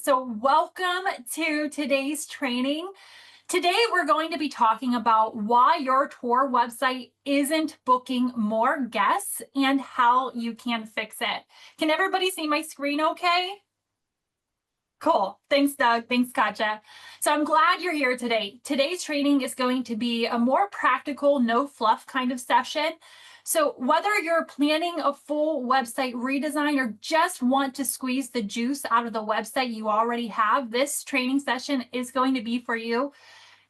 So welcome to today's training. Today, we're going to be talking about why your tour website isn't booking more guests and how you can fix it. Can everybody see my screen okay? Cool. Thanks, Doug. Thanks, Katja. So I'm glad you're here today. Today's training is going to be a more practical, no fluff kind of session. So whether you're planning a full website redesign or just want to squeeze the juice out of the website you already have, this training session is going to be for you.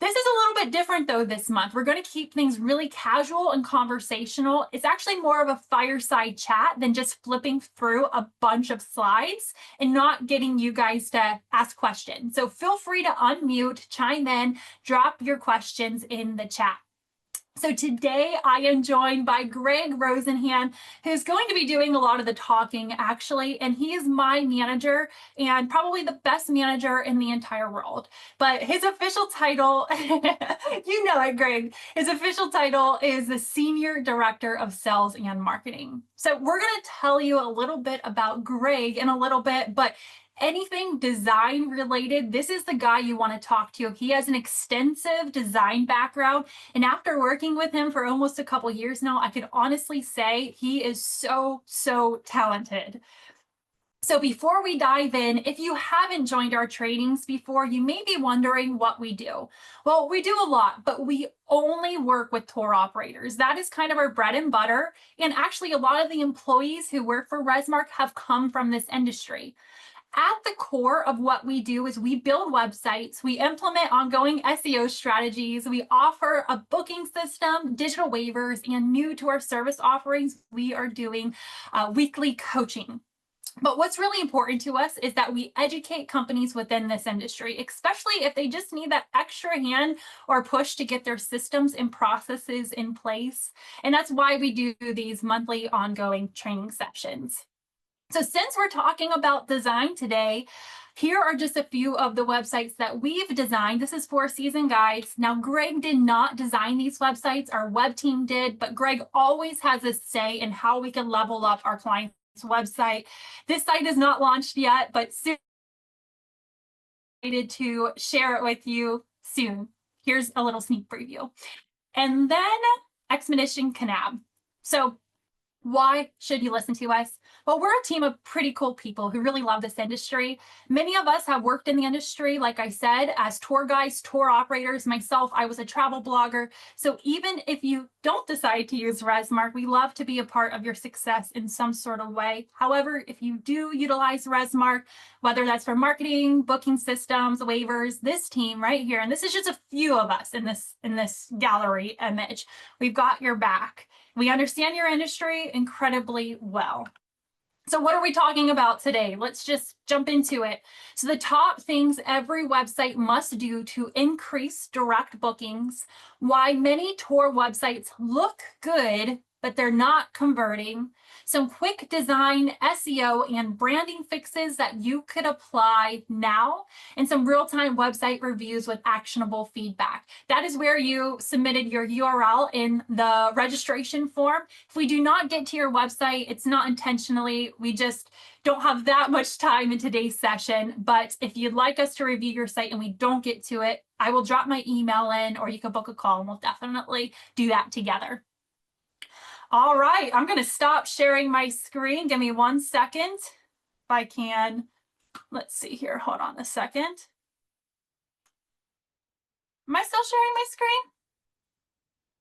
This is a little bit different though this month. We're going to keep things really casual and conversational. It's actually more of a fireside chat than just flipping through a bunch of slides and not getting you guys to ask questions. So feel free to unmute, chime in, drop your questions in the chat. So today I am joined by Greg Rosenhan, who's going to be doing a lot of the talking actually, and he is my manager and probably the best manager in the entire world. But his official title, you know it, Greg, his official title is the Senior Director of Sales and Marketing. So we're going to tell you a little bit about Greg in a little bit, but anything design related, this is the guy you want to talk to. He has an extensive design background, and after working with him for almost a couple years now, I could honestly say he is so talented. So before we dive in, if you haven't joined our trainings before, you may be wondering what we do. Well, we do a lot, but we only work with tour operators. That is kind of our bread and butter. And actually, a lot of the employees who work for Resmark have come from this industry. At the core of what we do is we build websites, we implement ongoing SEO strategies, we offer a booking system, digital waivers, and new to our service offerings, we are doing weekly coaching. But what's really important to us is that we educate companies within this industry, especially if they just need that extra hand or push to get their systems and processes in place. And that's why we do these monthly ongoing training sessions. So since we're talking about design today, here are just a few of the websites that we've designed. This is Four Season Guides. Now, Greg did not design these websites. Our web team did, but Greg always has a say in how we can level up our client's website. This site is not launched yet, but soon excited to share it with you soon. Here's a little sneak preview. And then Expedition Canab. So why should you listen to us? Well, we're a team of pretty cool people who really love this industry. Many of us have worked in the industry, like I said, as tour guides, tour operators. Myself, I was a travel blogger. So even if you don't decide to use Resmark, we love to be a part of your success in some sort of way. However, if you do utilize Resmark, whether that's for marketing, booking systems, waivers, this team right here, and this is just a few of us in this gallery image, we've got your back. We understand your industry incredibly well. So what are we talking about today? Let's just jump into it. So the top things every website must do to increase direct bookings, why many tour websites look good, but they're not converting, some quick design, SEO, and branding fixes that you could apply now, and some real-time website reviews with actionable feedback. That is where you submitted your URL in the registration form. If we do not get to your website, it's not intentionally. We just don't have that much time in today's session. But if you'd like us to review your site and we don't get to it, I will drop my email in, or you can book a call and we'll definitely do that together. All right, I'm going to stop sharing my screen. Give me 1 second if I can. Let's see here. Hold on a second. Am I still sharing my screen?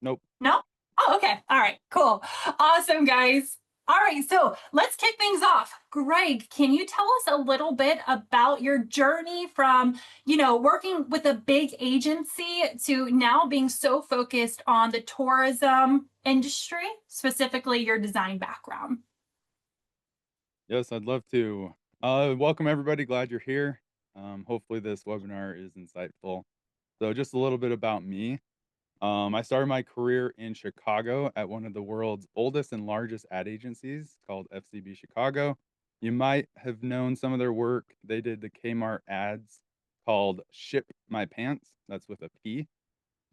Nope. No? Oh, okay. All right, cool. Awesome, guys. All right, so let's kick things off. Greg, can you tell us a little bit about your journey from, working with a big agency to now being so focused on the tourism industry, specifically your design background? Yes, I'd love to. Welcome everybody. Glad you're here. Hopefully this webinar is insightful. So just a little bit about me. I started my career in Chicago at one of the world's oldest and largest ad agencies called FCB Chicago. You might have known some of their work. They did the Kmart ads called Ship My Pants. That's with a P.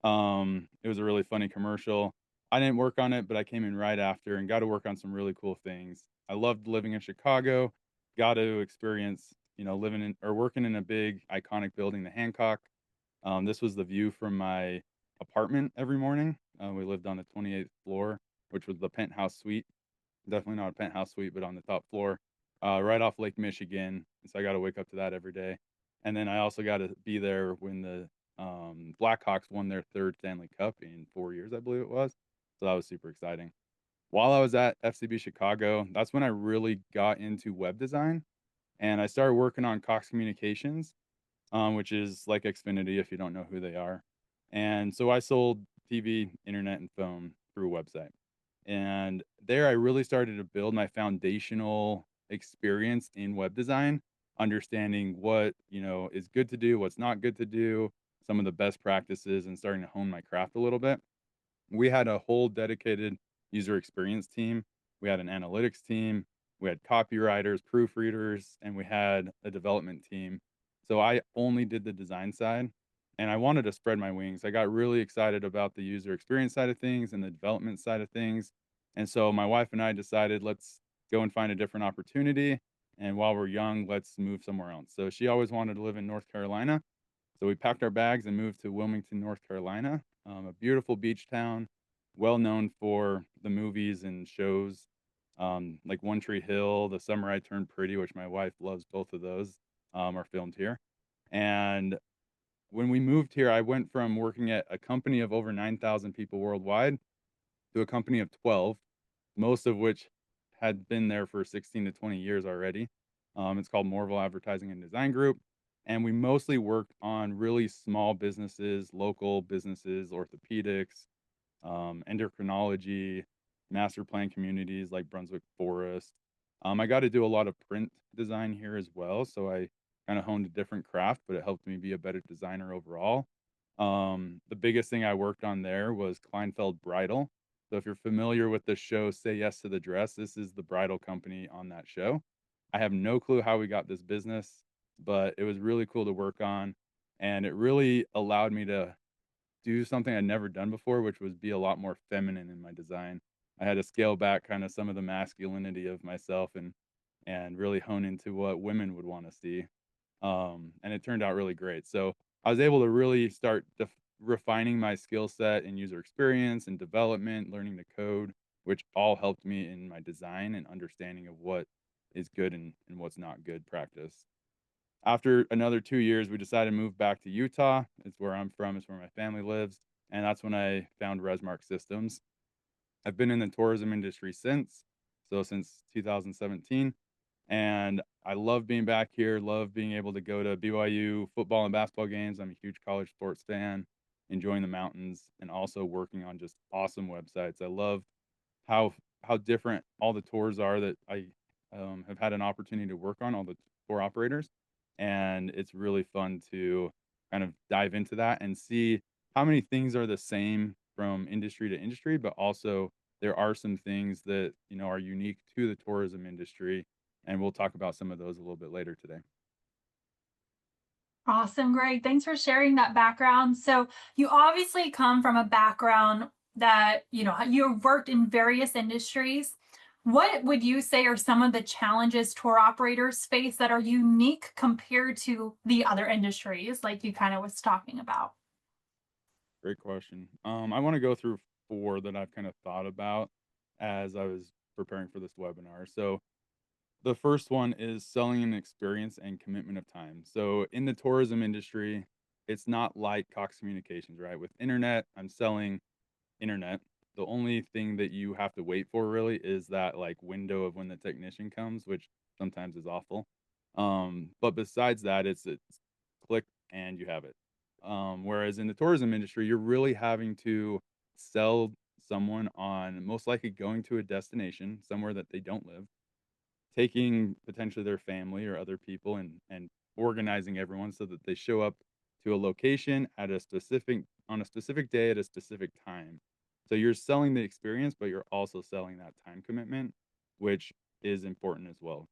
It was a really funny commercial. I didn't work on it, but I came in right after and got to work on some really cool things. I loved living in Chicago, got to experience living in or working in a big iconic building, the Hancock. This was the view from my apartment every morning. We lived on the 28th floor, which was the penthouse suite. Definitely not a penthouse suite, but on the top floor, right off Lake Michigan. And so I got to wake up to that every day. And then I also got to be there when the Blackhawks won their third Stanley Cup in 4 years, I believe it was. So that was super exciting. While I was at FCB Chicago, that's when I really got into web design and I started working on Cox Communications, which is like Xfinity if you don't know who they are. And so I sold TV, internet, and phone through a website. And there I really started to build my foundational experience in web design, understanding what, is good to do, what's not good to do, some of the best practices, and starting to hone my craft a little bit. We had a whole dedicated user experience team. We had an analytics team. We had copywriters, proofreaders, and we had a development team. So I only did the design side and I wanted to spread my wings. I got really excited about the user experience side of things and the development side of things. And so my wife and I decided let's go and find a different opportunity. And while we're young, let's move somewhere else. So she always wanted to live in North Carolina. So we packed our bags and moved to Wilmington, North Carolina, a beautiful beach town, well known for the movies and shows like One Tree Hill, The Summer I Turned Pretty, which my wife loves. Both of those are filmed here. And when we moved here, I went from working at a company of over 9,000 people worldwide to a company of 12, most of which had been there for 16 to 20 years already. It's called Morville Advertising and Design Group. And we mostly worked on really small businesses, local businesses, orthopedics, endocrinology, master plan communities like Brunswick Forest. I got to do a lot of print design here as well. So I kind of honed a different craft, but it helped me be a better designer overall. The biggest thing I worked on there was Kleinfeld Bridal. So if you're familiar with the show Say Yes to the Dress, this is the bridal company on that show. I have no clue how we got this business, but it was really cool to work on. And it really allowed me to do something I'd never done before, which was be a lot more feminine in my design. I had to scale back kind of some of the masculinity of myself and really hone into what women would want to see. And it turned out really great. So I was able to really start refining my skill set in user experience and development, learning to code, which all helped me in my design and understanding of what is good and what's not good practice. After another 2 years, we decided to move back to Utah. It's where I'm from, it's where my family lives, and that's when I found Resmark Systems. I've been in the tourism industry since 2017, and I love being back here, love being able to go to BYU football and basketball games. I'm a huge college sports fan, enjoying the mountains, and also working on just awesome websites. I love how how different all the tours are that I have had an opportunity to work on, all the tour operators, and it's really fun to kind of dive into that and see how many things are the same from industry to industry, but also there are some things that are unique to the tourism industry, and we'll talk about some of those a little bit later today. Awesome, great. Thanks for sharing that background. So, you obviously come from a background that, you've worked in various industries. What would you say are some of the challenges tour operators face that are unique compared to the other industries, like you kind of was talking about? Great question. I want to go through four that I've kind of thought about as I was preparing for this webinar. So the first one is selling an experience and commitment of time. So in the tourism industry, it's not like Cox Communications, right? With internet, I'm selling internet. The only thing that you have to wait for really is that like window of when the technician comes, which sometimes is awful. But besides that, it's click and you have it. Whereas in the tourism industry, you're really having to sell someone on most likely going to a destination somewhere that they don't live, taking potentially their family or other people and organizing everyone so that they show up to a location at a specific on a specific day at a specific time. So you're selling the experience, but you're also selling that time commitment, which is important as well.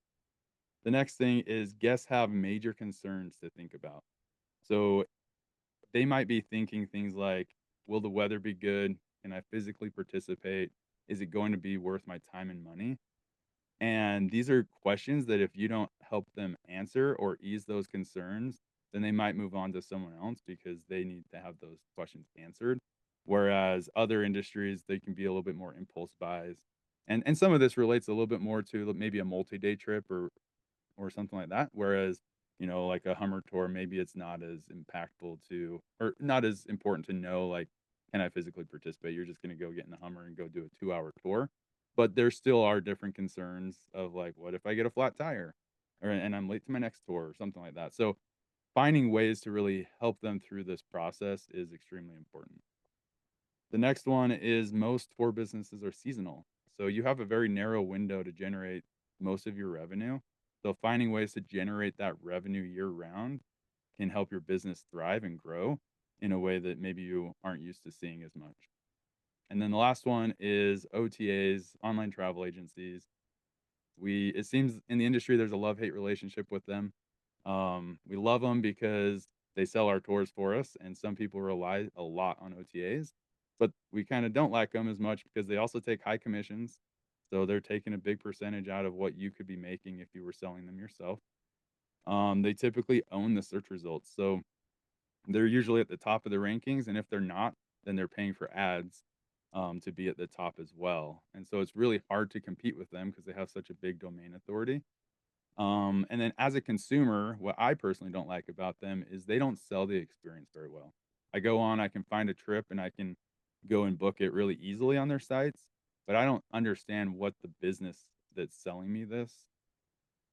The next thing is guests have major concerns to think about. So they might be thinking things like, will the weather be good? Can I physically participate? Is it going to be worth my time and money? And these are questions that if you don't help them answer or ease those concerns, then they might move on to someone else because they need to have those questions answered. Whereas other industries, they can be a little bit more impulse buys. And some of this relates a little bit more to maybe a multi-day trip or something like that. Whereas, like a Hummer tour, maybe it's not as impactful to or not as important to know, like, can I physically participate? You're just gonna go get in the Hummer and go do a 2-hour tour. But there still are different concerns of like, what if I get a flat tire? And I'm late to my next tour or something like that. So finding ways to really help them through this process is extremely important. The next one is most tour businesses are seasonal. So you have a very narrow window to generate most of your revenue. So finding ways to generate that revenue year round can help your business thrive and grow in a way that maybe you aren't used to seeing as much. And then the last one is OTAs, online travel agencies. It seems in the industry there's a love-hate relationship with them. We love them because they sell our tours for us, and some people rely a lot on OTAs, but we kinda don't like them as much because they also take high commissions, so they're taking a big percentage out of what you could be making if you were selling them yourself. They typically own the search results, so they're usually at the top of the rankings, and if they're not, then they're paying for ads, to be at the top as well, and so it's really hard to compete with them because they have such a big domain authority. And then as a consumer, what I personally don't like about them is they don't sell the experience very well. I go on, I can find a trip and I can go and book it really easily on their sites, but I don't understand what the business that's selling me this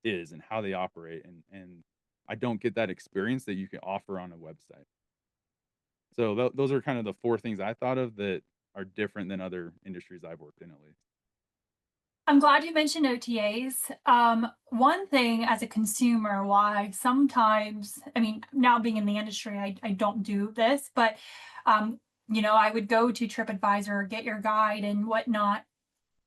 is and how they operate and I don't get that experience that you can offer on a website. So those are kind of the four things I thought of that are different than other industries I've worked in at least. I'm glad you mentioned OTAs. One thing as a consumer, why sometimes, I mean, now being in the industry, I don't do this, but I would go to TripAdvisor, get your guide and whatnot,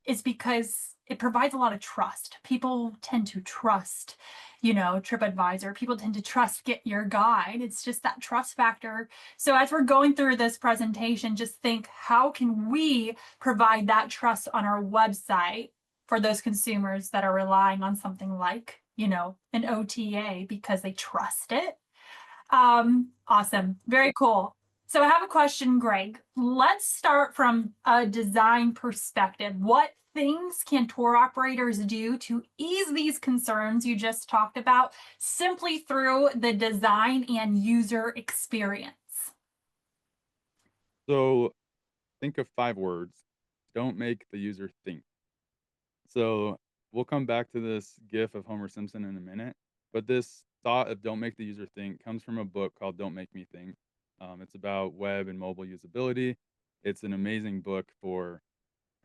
is because it provides a lot of trust. People tend to trust, TripAdvisor. People tend to trust Get Your Guide. It's just that trust factor. So as we're going through this presentation, just think, how can we provide that trust on our website for those consumers that are relying on something like, an OTA because they trust it? Awesome. Very cool. So I have a question, Greg. Let's start from a design perspective. What things can tour operators do to ease these concerns you just talked about simply through the design and user experience? So think of 5 words. Don't make the user think. So we'll come back to this gif of Homer Simpson in a minute, but this thought of don't make the user think comes from a book called Don't Make Me Think. It's about web and mobile usability. It's an amazing book for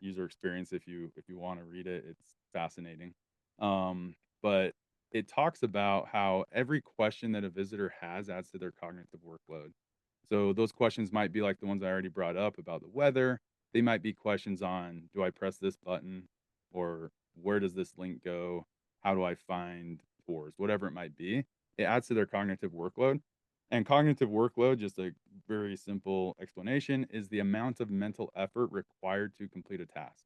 user experience if you want to read it. It's fascinating. But it talks about how every question that a visitor has adds to their cognitive workload. So those questions might be like the ones I already brought up about the weather. They might be questions on, do I press this button, or where does this link go? How do I find tours? Whatever it might be, it adds to their cognitive workload. And cognitive workload, just a very simple explanation, is the amount of mental effort required to complete a task.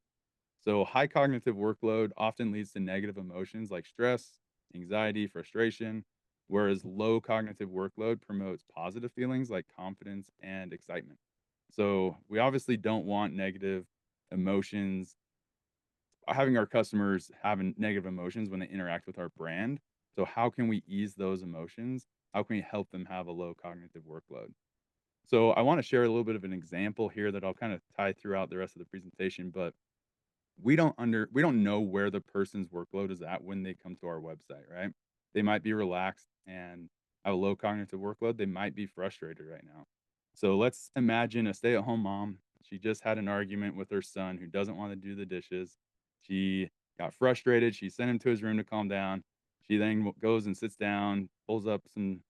So, high cognitive workload often leads to negative emotions like stress, anxiety, frustration, whereas low cognitive workload promotes positive feelings like confidence and excitement. So, we obviously don't want negative emotions, having our customers having negative emotions when they interact with our brand. So, how can we ease those emotions? How can we help them have a low cognitive workload? So, I want to share a little bit of an example here that I'll kind of tie throughout the rest of the presentation, but we don't know where the person's workload is at when they come to our website, right? They might be relaxed and have a low cognitive workload. They might be frustrated right now. So let's imagine a stay-at-home mom. She just had an argument with her son who doesn't want to do the dishes. She got frustrated. She sent him to his room to calm down. She then goes and sits down, pulls up some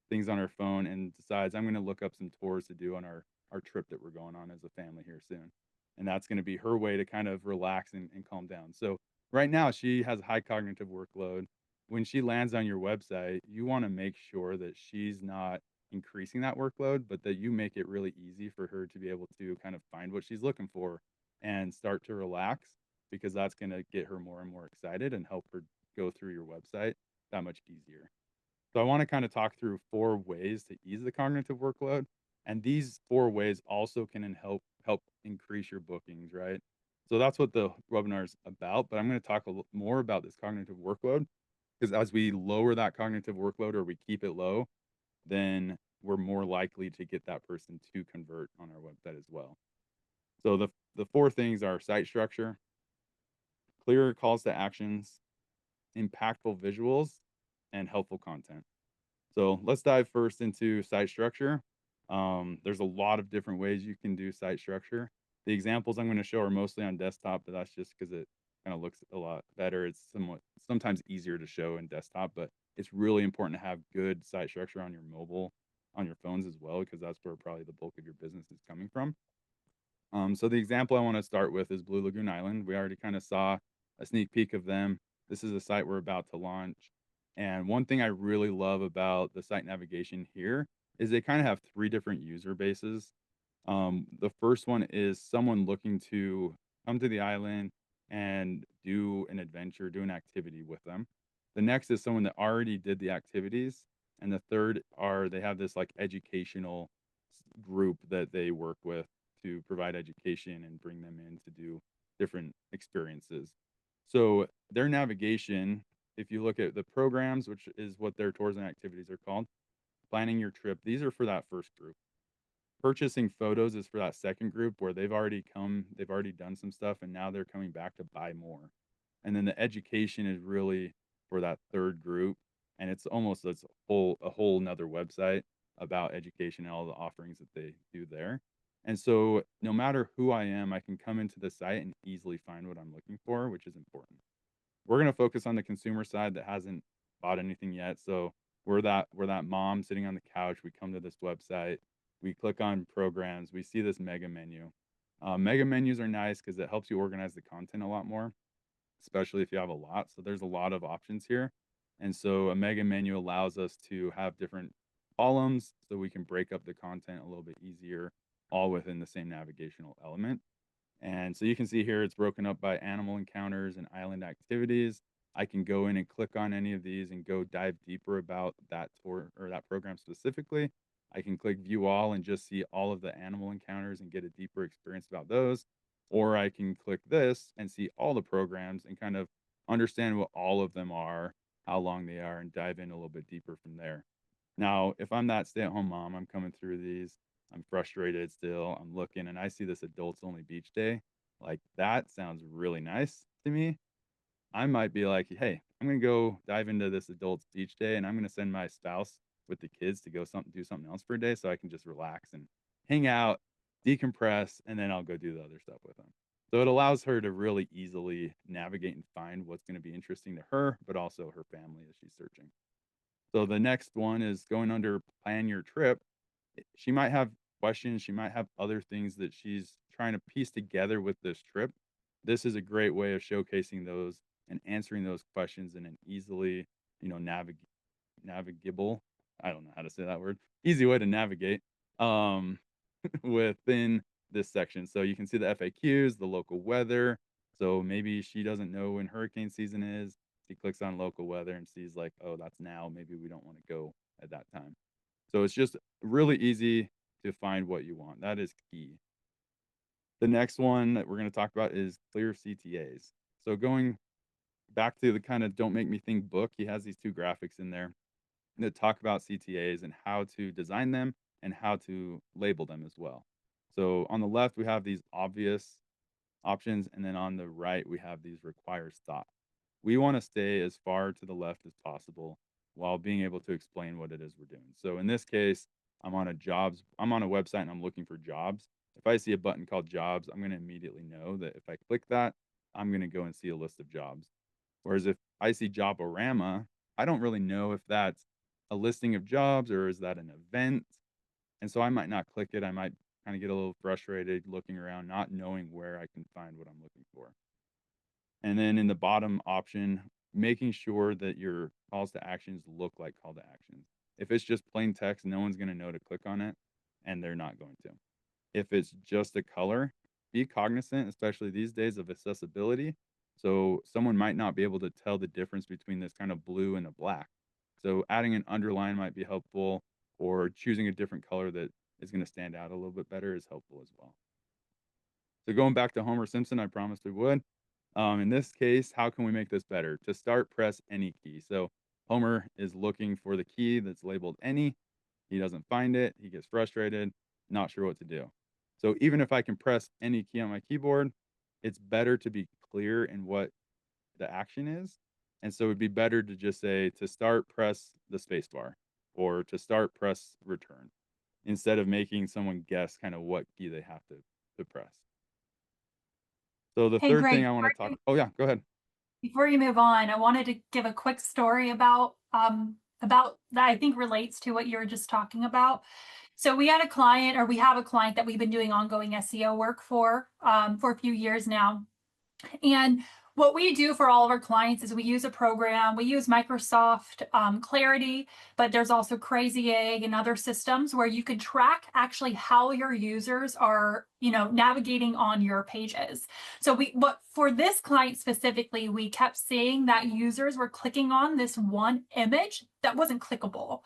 things on her phone and decides I'm going to look up some tours to do on our trip that we're going on as a family here soon. And that's going to be her way to kind of relax and calm down. So right now she has a high cognitive workload. When she lands on your website, you want to make sure that she's not increasing that workload, but that you make it really easy for her to be able to kind of find what she's looking for and start to relax because that's going to get her more and more excited and help her go through your website that much easier. So I want to kind of talk through 4 ways to ease the cognitive workload, and these 4 ways also can help increase your bookings, right? So that's what the webinar is about. But I'm going to talk more about this cognitive workload because as we lower that cognitive workload or we keep it low, then we're more likely to get that person to convert on our website as well. So the 4 things are site structure, clear calls to actions, impactful visuals, and helpful content. So let's dive first into site structure. There's a lot of different ways you can do site structure. The examples I'm going to show are mostly on desktop, but that's just because it kind of looks a lot better. It's sometimes easier to show in desktop, but it's really important to have good site structure on your mobile, on your phones as well, because that's where probably the bulk of your business is coming from. So the example I want to start with is Blue Lagoon Island. We already kind of saw a sneak peek of them. This is a site we're about to launch. And one thing I really love about the site navigation here is they kind of have 3 different user bases. The first one is someone looking to come to the island and do an adventure, do an activity with them. The next is someone that already did the activities. And the third are they have this like educational group that they work with to provide education and bring them in to do different experiences. So their navigation, if you look at the programs, which is what their tours and activities are called, planning your trip, these are for that first group. Purchasing photos is for that second group where they've already done some stuff and now they're coming back to buy more. And then the education is really for that third group. And it's a whole nother website about education and all the offerings that they do there. And so no matter who I am, I can come into the site and easily find what I'm looking for, which is important. We're gonna focus on the consumer side that hasn't bought anything yet. So we're that mom sitting on the couch. We come to this website, we click on programs, we see this mega menu. Mega menus are nice because it helps you organize the content a lot more, especially if you have a lot. So there's a lot of options here. And so a mega menu allows us to have different columns so we can break up the content a little bit easier, all within the same navigational element. And so you can see here it's broken up by animal encounters and island activities. I can go in and click on any of these and go dive deeper about that tour or that program specifically. I can click view all and just see all of the animal encounters and get a deeper experience about those. Or I can click this and see all the programs and kind of understand what all of them are, how long they are, and dive in a little bit deeper from there. Now, if I'm that stay at home mom, I'm coming through these, I'm frustrated still, I'm looking, and I see this adults only beach day. Like, that sounds really nice to me. I might be like, "Hey, I'm gonna go dive into this adults beach day, and I'm gonna send my spouse with the kids to go do something else for a day so I can just relax and hang out, decompress, and then I'll go do the other stuff with them." So it allows her to really easily navigate and find what's gonna be interesting to her, but also her family as she's searching. So the next one is going under plan your trip. She might have questions, she might have other things that she's trying to piece together with this trip. This is a great way of showcasing those and answering those questions in an easily, navigable, I don't know how to say that word, easy way to navigate, um, within this section. So you can see the FAQs, the local weather. So maybe she doesn't know when hurricane season is. She clicks on local weather and sees like, oh, that's now. Maybe we don't want to go at that time. So it's just really easy to find what you want. That is key. The next one that we're going to talk about is clear CTAs. So going back to the kind of don't make me think book, he has these 2 graphics in there that talk about CTAs and how to design them and how to label them as well. So on the left, we have these obvious options, and then on the right, we have these requires thought. We want to stay as far to the left as possible while being able to explain what it is we're doing. So in this case, I'm on a website and I'm looking for jobs. If I see a button called jobs, I'm going to immediately know that if I click that, I'm going to go and see a list of jobs. Whereas if I see Joborama, I don't really know if that's a listing of jobs or is that an event. And so I might not click it. I might kind of get a little frustrated looking around, not knowing where I can find what I'm looking for. And then in the bottom option, making sure that your calls to actions look like call to actions. If it's just plain text, no one's going to know to click on it, and they're not going to. If it's just a color, be cognizant, especially these days, of accessibility. So someone might not be able to tell the difference between this kind of blue and a black. So adding an underline might be helpful, or choosing a different color that is going to stand out a little bit better is helpful as well. So going back to Homer Simpson, I promised we would. In this case, how can we make this better? To start, press any key. So Homer is looking for the key that's labeled any. He doesn't find it. He gets frustrated, not sure what to do. So even if I can press any key on my keyboard, it's better to be clear in what the action is. And so it'd be better to just say to start, press the space bar, or to start, press return, instead of making someone guess kind of what key they have to press. So the Hey, third thing Greg, I want to talk. Oh yeah, go ahead. before you move on, I wanted to give a quick story about that I think relates to what you were just talking about. So we had a client, or we have a client that we've been doing ongoing SEO work for a few years now. And what we do for all of our clients is we use a program. We use Microsoft Clarity, but there's also Crazy Egg and other systems where you can track actually how your users are, navigating on your pages. So but for this client specifically, we kept seeing that users were clicking on this one image that wasn't clickable.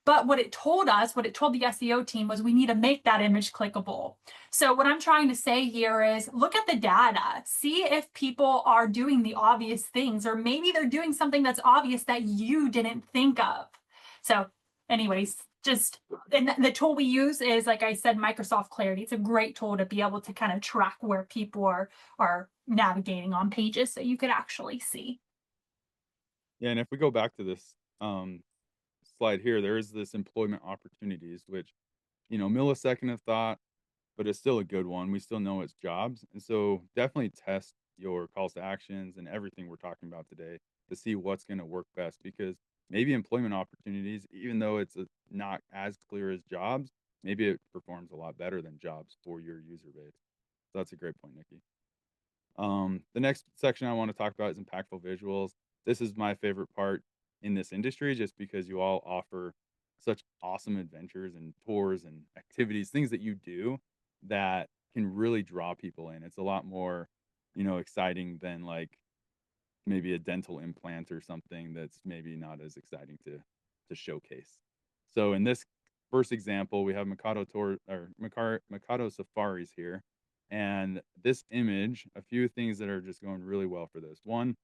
But what it told us, what it told the SEO team was we need to make that image clickable. So what I'm trying to say here is look at the data, see if people are doing the obvious things, or maybe they're doing something that's obvious that you didn't think of. So anyways, and the tool we use is, like I said, Microsoft Clarity. It's a great tool to be able to kind of track where people are navigating on pages so you could actually see. Yeah, and if we go back to this slide here, there is this employment opportunities, which millisecond of thought, but it's still a good one. We still know it's jobs, and so definitely test your calls to actions and everything we're talking about today to see what's going to work best. Because maybe employment opportunities, even though it's not as clear as jobs, maybe it performs a lot better than jobs for your user base. So that's a great point, Nikki. The next section I want to talk about is impactful visuals. This is my favorite part in this industry just because you all offer such awesome adventures and tours and activities, things that you do that can really draw people in. It's a lot more, exciting than like maybe a dental implant or something that's maybe not as exciting to showcase. So in this first example, we have Mikado tour or Mikado safaris here. And this image, a few things that are just going really well for this. One,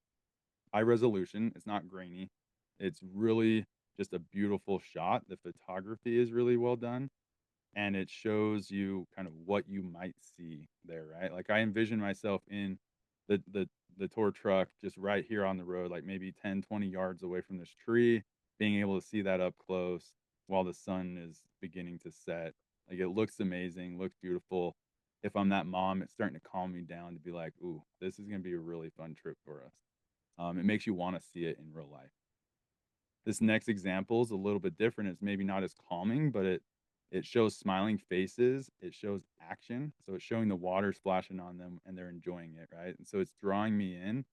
high resolution. It's not grainy. It's really just a beautiful shot. The photography is really well done, and it shows you kind of what you might see there, right? Like I envision myself in the tour truck just right here on the road, like maybe 10, 20 yards away from this tree, being able to see that up close while the sun is beginning to set. Like it looks amazing, looks beautiful. If I'm that mom, it's starting to calm me down to be like, ooh, this is gonna be a really fun trip for us. It makes you want to see it in real life. This next example is a little bit different. It's maybe not as calming, but it shows smiling faces. It shows action. So it's showing the water splashing on them and they're enjoying it, right? And so it's drawing me in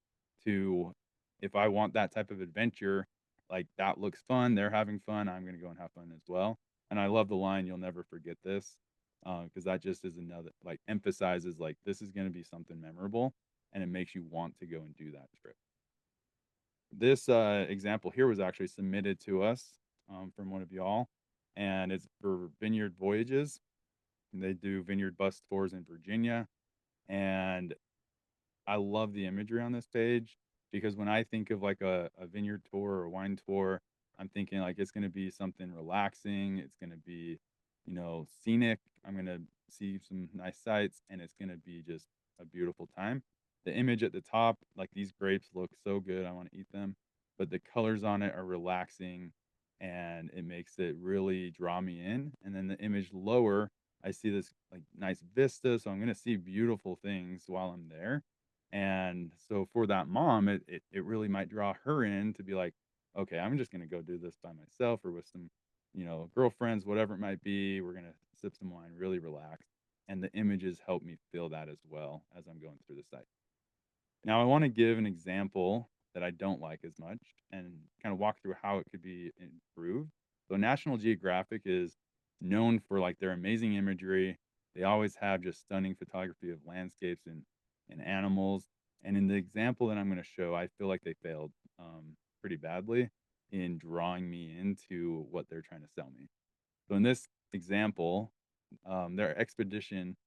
to if I want that type of adventure, like that looks fun, they're having fun, I'm going to go and have fun as well. And I love the line, you'll never forget this, because that just is another, like, emphasizes, like, this is going to be something memorable and it makes you want to go and do that trip. This example here was actually submitted to us from one of y'all, and it's for Vineyard Voyages. And they do vineyard bus tours in Virginia, and I love the imagery on this page because when I think of like a vineyard tour or a wine tour, I'm thinking like it's going to be something relaxing. It's going to be, scenic. I'm going to see some nice sights and it's going to be just a beautiful time. The image at the top, like these grapes look so good. I want to eat them, but the colors on it are relaxing and it makes it really draw me in. And then the image lower, I see this like nice vista. So I'm going to see beautiful things while I'm there, and so for that mom, it really might draw her in to be like, okay, I'm just gonna go do this by myself or with some, girlfriends, whatever it might be. We're gonna sip some wine, really relax. And the images help me feel that as well as I'm going through the site. Now I want to give an example that I don't like as much and kind of walk through how it could be improved. So National Geographic is known for like their amazing imagery. They always have just stunning photography of landscapes and animals. And in the example that I'm going to show, I feel like they failed pretty badly in drawing me into what they're trying to sell me. So in this example, their expedition,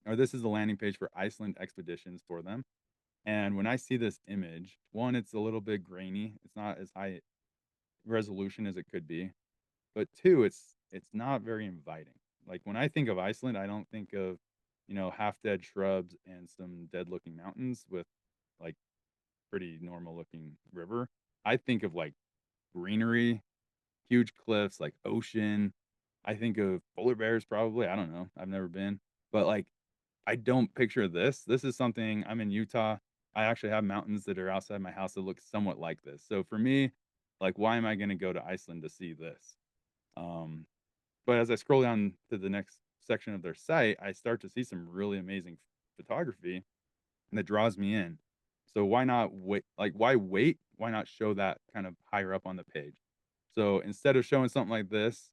or this is the landing page for Iceland expeditions for them. And when I see this image, one, it's a little bit grainy. It's not as high resolution as it could be. But two, it's not very inviting. Like when I think of Iceland, I don't think of, half dead shrubs and some dead looking mountains with like pretty normal looking river. I think of like greenery, huge cliffs, like ocean. I think of polar bears probably. I don't know. I've never been. But like I don't picture this. This is something. I'm in Utah. I actually have mountains that are outside my house that look somewhat like this. So for me, like why am I going to go to Iceland to see this? Um, but as I scroll down to the next section of their site, I start to see some really amazing photography and that draws me in. So why not wait? Like, why wait? Why not show that kind of higher up on the page? So instead of showing something like this,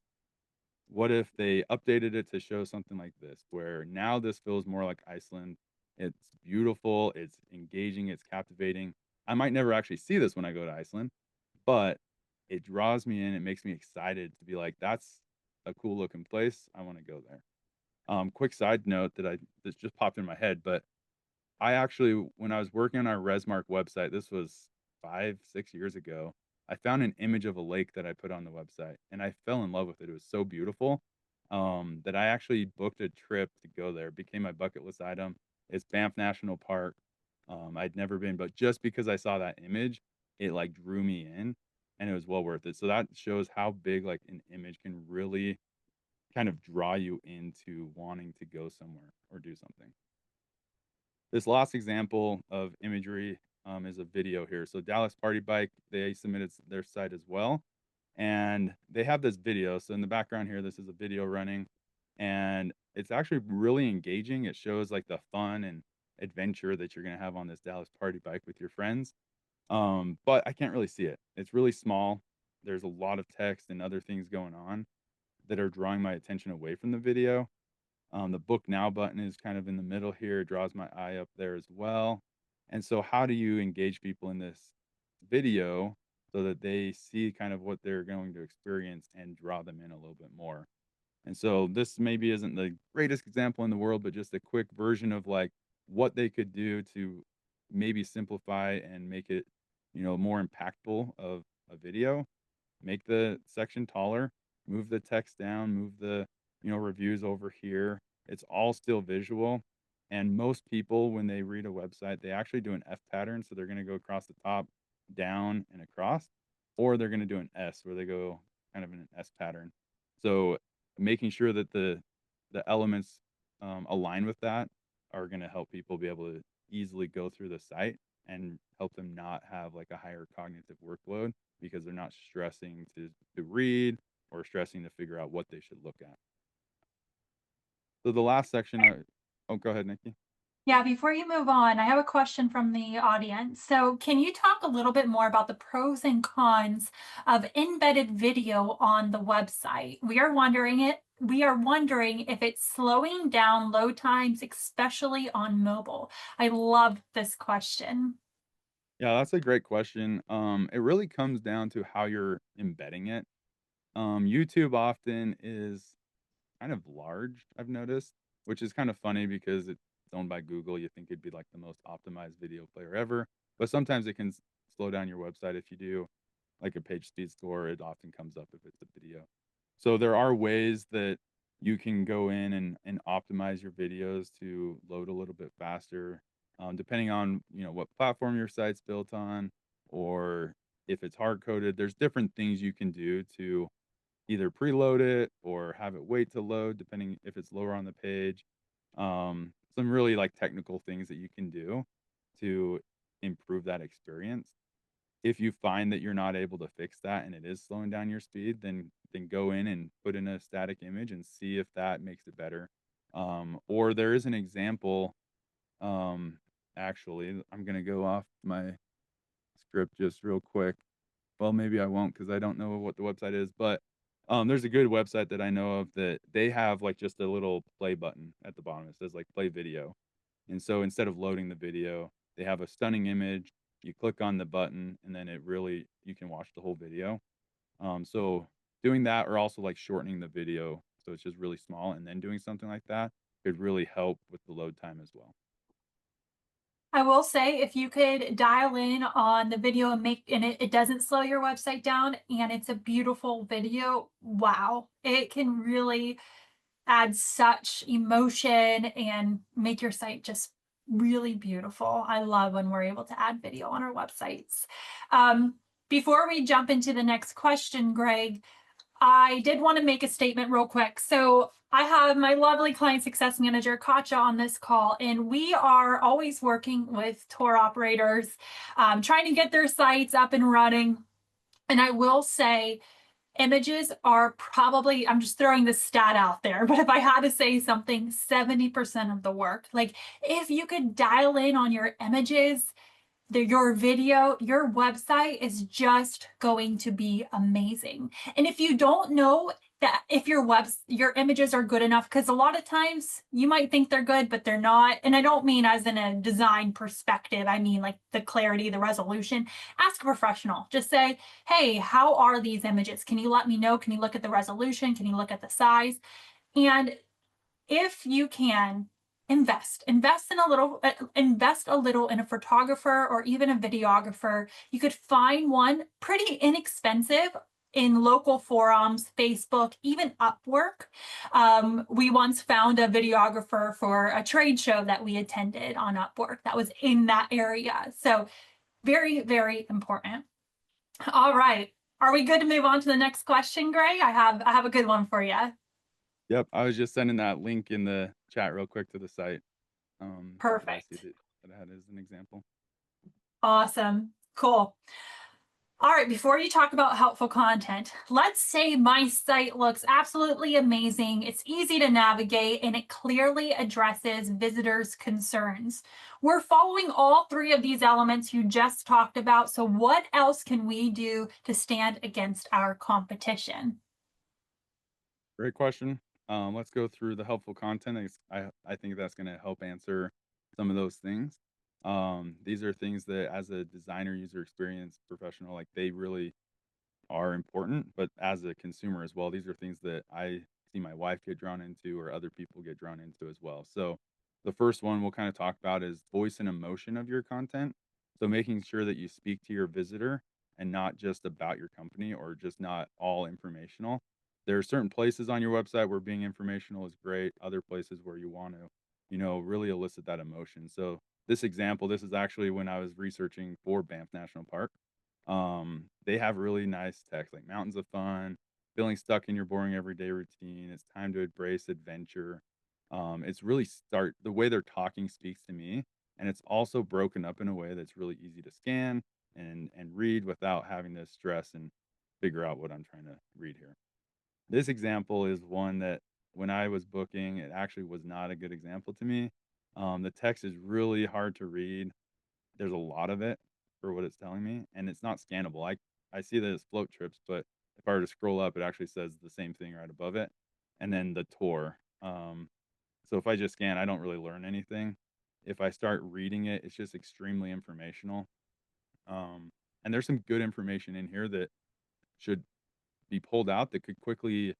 what if they updated it to show something like this, where now this feels more like Iceland? It's beautiful, it's engaging, it's captivating. I might never actually see this when I go to Iceland, but it draws me in. It makes me excited to be like, that's a cool looking place. I want to go there. Quick side note that just popped in my head, but I actually, when I was working on our Resmark website, this was 5, 6 years ago, I found an image of a lake that I put on the website, and I fell in love with it. It was so beautiful, that I actually booked a trip to go there. It became my bucket list item. It's Banff National Park. I'd never been, but just because I saw that image, it, like, drew me in, and it was well worth it. So that shows how big, like, an image can really kind of draw you into wanting to go somewhere or do something. This last example of imagery, is a video here. So Dallas Party Bike, they submitted their site as well, and they have this video. So in the background here, this is a video running, and it's actually really engaging. It shows like the fun and adventure that you're gonna have on this Dallas Party Bike with your friends. But I can't really see it. It's really small. There's a lot of text and other things going on that are drawing my attention away from the video. The book now button is kind of in the middle here, draws my eye up there as well. And so, how do you engage people in this video so that they see kind of what they're going to experience and draw them in a little bit more? And so, this maybe isn't the greatest example in the world, but just a quick version of like what they could do to maybe simplify and make it, more impactful of a video. Make the section taller, move the text down, move the, reviews over here. It's all still visual. And most people, when they read a website, they actually do an F pattern. So they're going to go across the top, down, and across, or they're going to do an S where they go kind of in an S pattern. So making sure that the elements align with that are going to help people be able to easily go through the site and help them not have like a higher cognitive workload because they're not stressing to read or stressing to figure out what they should look at. So the last section oh, go ahead, Nikki. Yeah, before you move on, I have a question from the audience. So, can you talk a little bit more about the pros and cons of embedded video on the website? We are wondering if it's slowing down load times, especially on mobile. I love this question. Yeah, that's a great question. It really comes down to how you're embedding it. YouTube often is kind of large, I've noticed, which is kind of funny because it's owned by Google. You think it'd be like the most optimized video player ever, but sometimes it can slow down your website if you do like a page speed score. It often comes up if it's a video. So there are ways that you can go in and optimize your videos to load a little bit faster, depending on what platform your site's built on, or if it's hard coded. There's different things you can do to either preload it or have it wait to load, depending if it's lower on the page. Some really like technical things that you can do to improve that experience. If you find that you're not able to fix that and it is slowing down your speed, then go in and put in a static image and see if that makes it better. Or there is an example. Um, Actually, I'm gonna go off my script just real quick. Well, maybe I won't because I don't know what the website is, but there's a good website that I know of that they have like just a little play button at the bottom. It says like play video. And so instead of loading the video, They have a stunning image. You click on the button, and then you can watch the whole video. So doing that, or also like shortening the video so it's just really small, and then doing something like that could really help with the load time as well. I will say if you could dial in on the video and it doesn't slow your website down and it's a beautiful video, wow, it can really add such emotion and make your site just really beautiful. I love when we're able to add video on our websites. Um, Before we jump into the next question, Greg, I did want to make a statement real quick. So I have my lovely client success manager, Katja, on this call, and we are always working with tour operators, trying to get their sites up and running. And I will say, images are probably, I'm just throwing this stat out there, but if I had to say something, 70% of the work. Like, if you could dial in on your images, your video, your website is just going to be amazing. And if you don't know that if your images are good enough, because a lot of times you might think they're good, but they're not. And I don't mean as in a design perspective, I mean like the clarity, the resolution. Ask a professional. Just say, hey, how are these images? Can you let me know? Can you look at the resolution? Can you look at the size? And if you can invest a little in a photographer or even a videographer. You could find one pretty inexpensive in local forums, Facebook, even Upwork. We once found a videographer for a trade show that we attended on Upwork that was in that area. So very, very important. All right, are we good to move on to the next question, Greg? I have a good one for you. Yep, I was just sending that link in the chat real quick to the site that I see Perfect. that I had as an example. Awesome. Cool. All right, before you talk about helpful content, let's say my site looks absolutely amazing. It's easy to navigate and it clearly addresses visitors' concerns. We're following all three of these elements you just talked about. So, what else can we do to stand against our competition? Great question. Let's go through the helpful content. I think that's going to help answer some of those things. These are things that, as a designer, user experience professional, like they really are important. But as a consumer as well, these are things that I see my wife get drawn into, or other people get drawn into as well. So the first one we'll kind of talk about is voice and emotion of your content. So making sure that you speak to your visitor and not just about your company, or just not all informational. There are certain places on your website where being informational is great, other places where you want to, really elicit that emotion. So this is actually when I was researching for Banff National Park. They have really nice text like mountains of fun, feeling stuck in your boring everyday routine. It's time to embrace adventure. It's really start the way they're talking speaks to me, and it's also broken up in a way that's really easy to scan and read without having to stress and figure out what I'm trying to read here. This example is one that, when I was booking, it actually was not a good example to me. The text is really hard to read. There's a lot of it for what it's telling me, and it's not scannable. I see that it's float trips, but if I were to scroll up, it actually says the same thing right above it, and then the tour. So if I just scan, I don't really learn anything. If I start reading it, it's just extremely informational. And there's some good information in here that should be pulled out, that could quickly,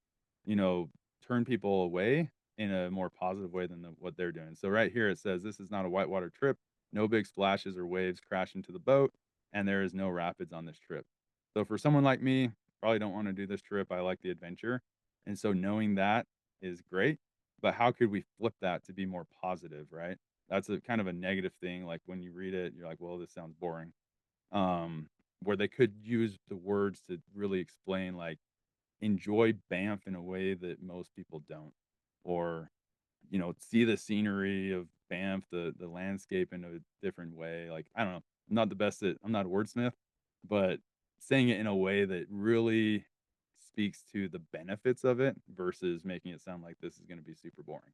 you know, turn people away in a more positive way than what they're doing. So right here it says, this is not a whitewater trip. No big splashes or waves crash into the boat, and there is no rapids on this trip. So for someone like me, probably don't want to do this trip. I like the adventure. And so knowing that is great. But how could we flip that to be more positive, right? That's a kind of a negative thing. Like when you read it, you're like, well, this sounds boring. Where they could use the words to really explain, like, enjoy Banff in a way that most people don't, or, see the scenery of Banff, the landscape in a different way. Like, I don't know. I'm not a wordsmith, but saying it in a way that really speaks to the benefits of it versus making it sound like this is going to be super boring.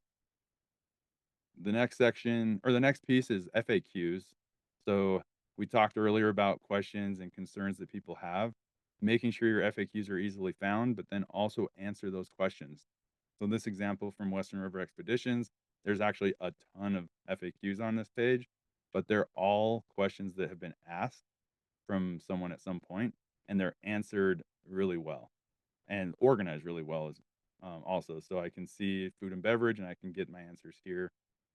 The next section, or the next piece, is FAQs. So we talked earlier about questions and concerns that people have, making sure your FAQs are easily found, but then also answer those questions. So in this example from Western River Expeditions, there's actually a ton of FAQs on this page. but they're all questions that have been asked from someone at some point, and they're answered really well and organized really well as also. So I can see food and beverage, and I can get my answers here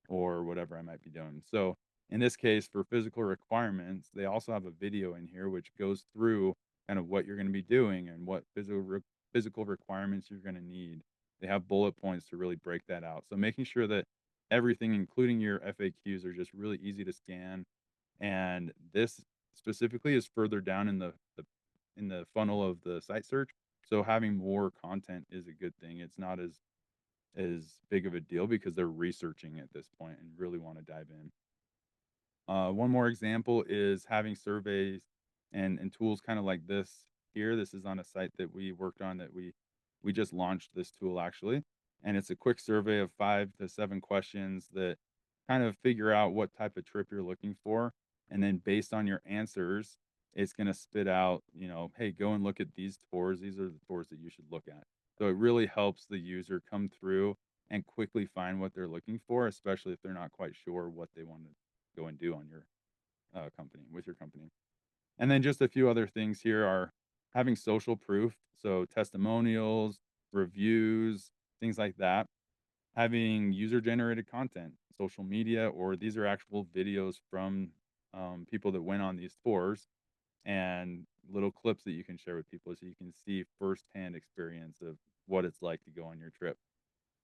or whatever I might be doing. So in this case, for physical requirements, they also have a video in here which goes through kind of what you're going to be doing and what physical requirements you're going to need. They have bullet points to really break that out. So making sure that everything, including your FAQs, are just really easy to scan. And this specifically is further down in the funnel of the site search. So having more content is a good thing. It's not as big of a deal because they're researching at this point and really want to dive in. One more example is having surveys and tools kind of like this here. This is on a site that we worked on that we just launched this tool actually, and it's a quick survey of 5 to 7 questions that kind of figure out what type of trip you're looking for, and then based on your answers, it's going to spit out, hey, go and look at these tours. These are the tours that you should look at. So it really helps the user come through and quickly find what they're looking for, especially if they're not quite sure what they want to go and do on your company with your company. And then just a few other things here are having social proof, so testimonials, reviews, things like that. Having user generated content, social media, or these are actual videos from people that went on these tours and little clips that you can share with people so you can see firsthand experience of what it's like to go on your trip.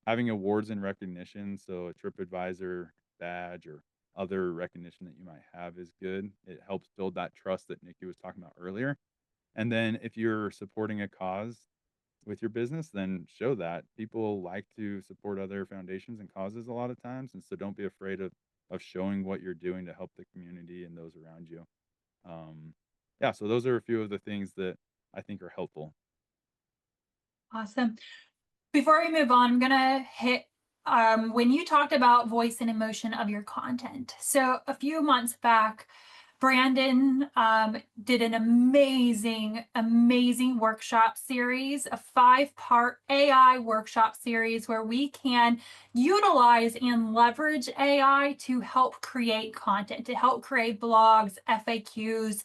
Having awards and recognition, so a TripAdvisor badge or other recognition that you might have is good. It helps build that trust that Nikki was talking about earlier. And then if you're supporting a cause with your business, then show that. People like to support other foundations and causes a lot of times. And so don't be afraid of showing what you're doing to help the community and those around you. Yeah, so those are a few of the things that I think are helpful. Awesome. Before we move on, I'm gonna hit when you talked about voice and emotion of your content. So a few months back, Brandon did an amazing workshop series, a 5-part AI workshop series where we can utilize and leverage AI to help create content, to help create blogs, FAQs,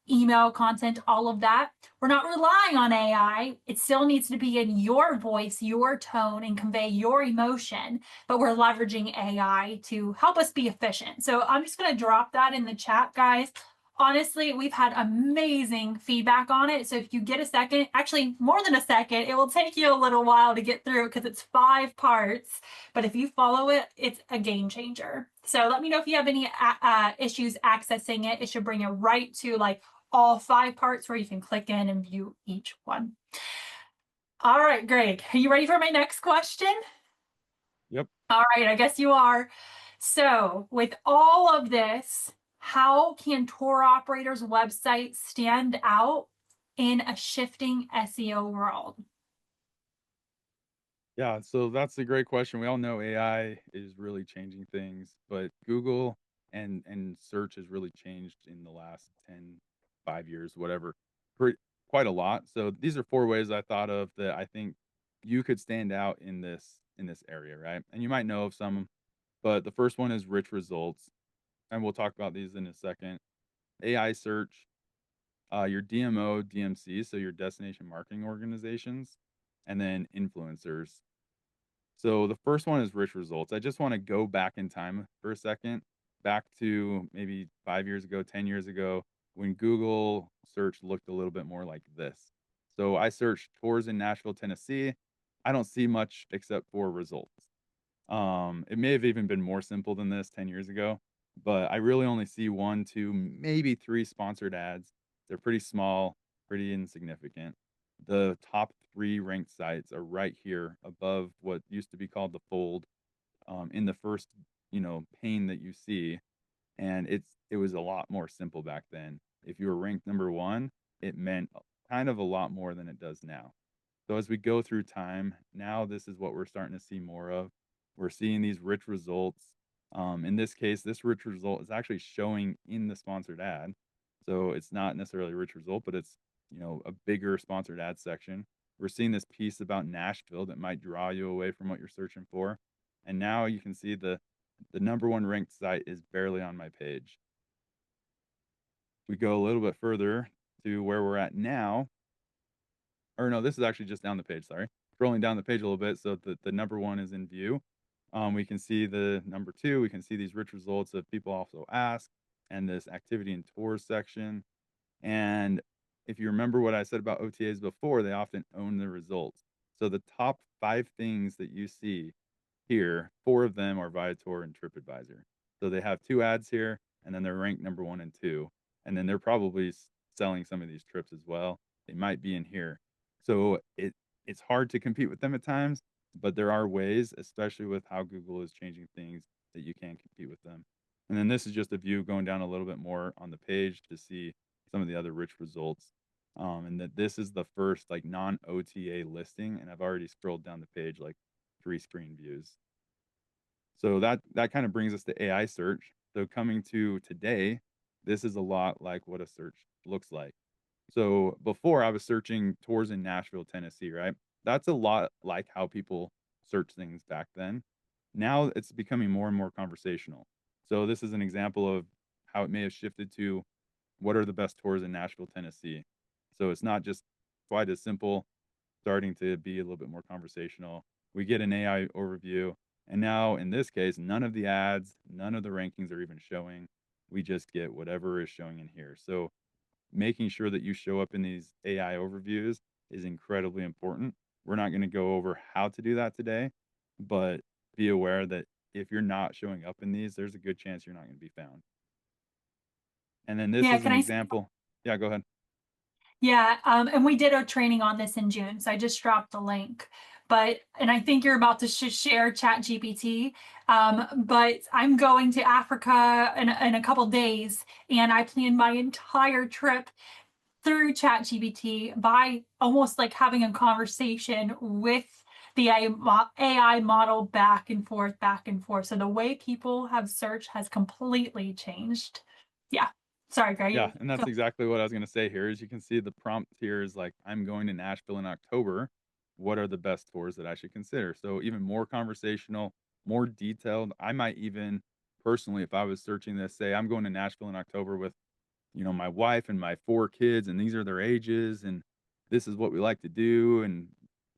email content, all of that. We're not relying on AI. It still needs to be in your voice, your tone, and convey your emotion, but we're leveraging AI to help us be efficient. So I'm just going to drop that in the chat, guys. Honestly, we've had amazing feedback on it. So if you get a second, actually more than a second, it will take you a little while to get through because it's 5 parts. But if you follow it, it's a game changer. So let me know if you have any issues accessing it. It should bring you right to like all 5 parts where you can click in and view each one. All right, Greg, are you ready for my next question? Yep. All right, I guess you are. So, with all of this, how can tour operators' websites stand out in a shifting SEO world? Yeah, so that's a great question. We all know AI is really changing things, but Google and search has really changed in the last 5 years, whatever, pretty, quite a lot. So these are 4 ways I thought of that I think you could stand out in this area, right? And you might know of some, but the first one is rich results, and we'll talk about these in a second. AI search, your DMO, DMC, so your destination marketing organizations, and then influencers. So the first one is rich results. I just want to go back in time for a second, back to maybe 5 years ago, 10 years ago, when Google search looked a little bit more like this. So I searched tours in Nashville, Tennessee. I don't see much except for results. It may have even been more simple than this 10 years ago, but I really only see 1, 2, maybe 3 sponsored ads. They're pretty small, pretty insignificant. The top 3 ranked sites are right here above what used to be called the fold, in the first, pane that you see, and it was a lot more simple back then. If you were ranked number 1, it meant kind of a lot more than it does now. So as we go through time, now this is what we're starting to see more of. We're seeing these rich results. In this case, this rich result is actually showing in the sponsored ad. So it's not necessarily a rich result, but it's, a bigger sponsored ad section. We're seeing this piece about Nashville that might draw you away from what you're searching for. And now you can see The number one ranked site is barely on my page. We go a little bit further to where we're at now, or no, this is actually just down the page, sorry. Scrolling down the page a little bit, so the number 1 is in view. We can see the number 2, we can see these rich results of people also ask, and this activity and tours section. And if you remember what I said about OTAs before, they often own the results. So the top 5 things that you see here, 4 of them are Viator and TripAdvisor. So they have 2 ads here, and then they're ranked number 1 and 2, and then they're probably selling some of these trips as well. They might be in here. So it's hard to compete with them at times, but there are ways, especially with how Google is changing things, that you can compete with them. And then this is just a view going down a little bit more on the page to see some of the other rich results. And that this is the first like non-OTA listing, and I've already scrolled down the page like 3 screen views. So that kind of brings us to AI search. So coming to today, this is a lot like what a search looks like. So before I was searching tours in Nashville, Tennessee, right? That's a lot like how people search things back then. Now it's becoming more and more conversational. So this is an example of how it may have shifted to what are the best tours in Nashville, Tennessee. So it's not just quite as simple, starting to be a little bit more conversational. We get an AI overview, and now in this case, none of the ads, none of the rankings are even showing. We just get whatever is showing in here. So making sure that you show up in these AI overviews is incredibly important. We're not going to go over how to do that today, but be aware that if you're not showing up in these, there's a good chance you're not going to be found. And then this Yeah, is can an I example. Yeah, go ahead. Yeah, and we did a training on this in June, so I just dropped the link. But and I think you're about to share Chat GPT. But I'm going to Africa in a couple days, and I planned my entire trip through Chat GPT by almost like having a conversation with the AI model back and forth, back and forth. So the way people have searched has completely changed. Yeah. Sorry, Yeah, Greg. and that's exactly what I was gonna say here. As you can see, the prompt here is like, "I'm going to Nashville in October. What are the best tours that I should consider?" So even more conversational, more detailed. I might even personally, if I was searching this, say, "I'm going to Nashville in October with, my wife and my 4 kids, and these are their ages, and this is what we like to do, and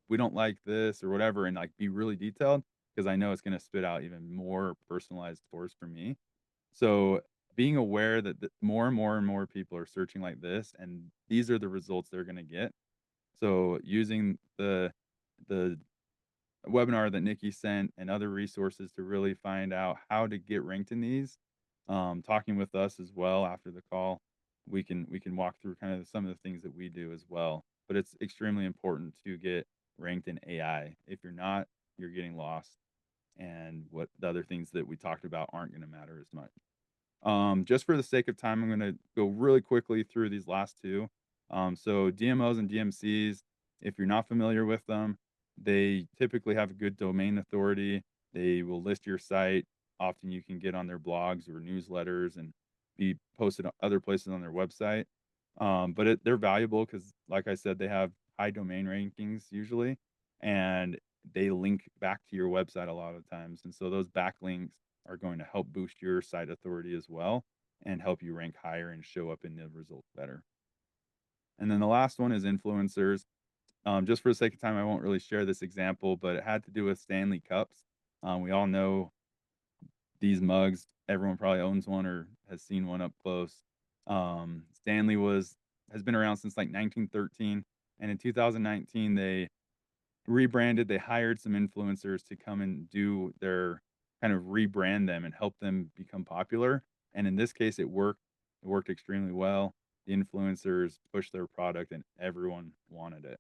we don't like this," or whatever, and, like, be really detailed because I know it's gonna spit out even more personalized tours for me. So, being aware that more and more and more people are searching like this, and these are the results they're gonna get. So, using the webinar that Nikki sent and other resources to really find out how to get ranked in these, talking with us as well after the call, we can walk through kind of some of the things that we do as well. But it's extremely important to get ranked in AI. If you're not, you're getting lost, and what the other things that we talked about aren't gonna matter as much. Just for the sake of time, I'm gonna go really quickly through these last 2. So DMOs and DMCs, if you're not familiar with them, they typically have a good domain authority. They will list your site. Often you can get on their blogs or newsletters and be posted on other places on their website. But they're valuable because, like I said, they have high domain rankings usually, and they link back to your website a lot of times. And so those backlinks are going to help boost your site authority as well and help you rank higher and show up in the results better. And then the last one is influencers. Just for the sake of time, I won't really share this example, but it had to do with Stanley Cups. We all know these mugs. Everyone probably owns one or has seen one up close. Stanley has been around since like 1913, and in 2019 they rebranded. They hired some influencers to come and do their kind of rebrand them and help them become popular. And in this case, it worked. It worked extremely well. The influencers pushed their product and everyone wanted it.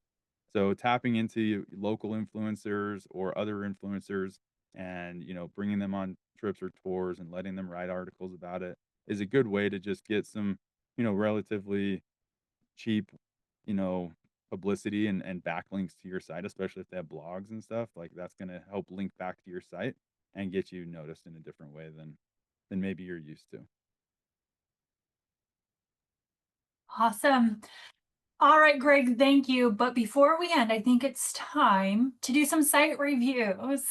So tapping into local influencers or other influencers and, bringing them on trips or tours and letting them write articles about it is a good way to just get some, relatively cheap, you know, publicity and backlinks to your site, especially if they have blogs and stuff. Like that's gonna help link back to your site and get you noticed in a different way than maybe you're used to. Awesome. All right, Greg, thank you. But before we end, I think it's time to do some site reviews.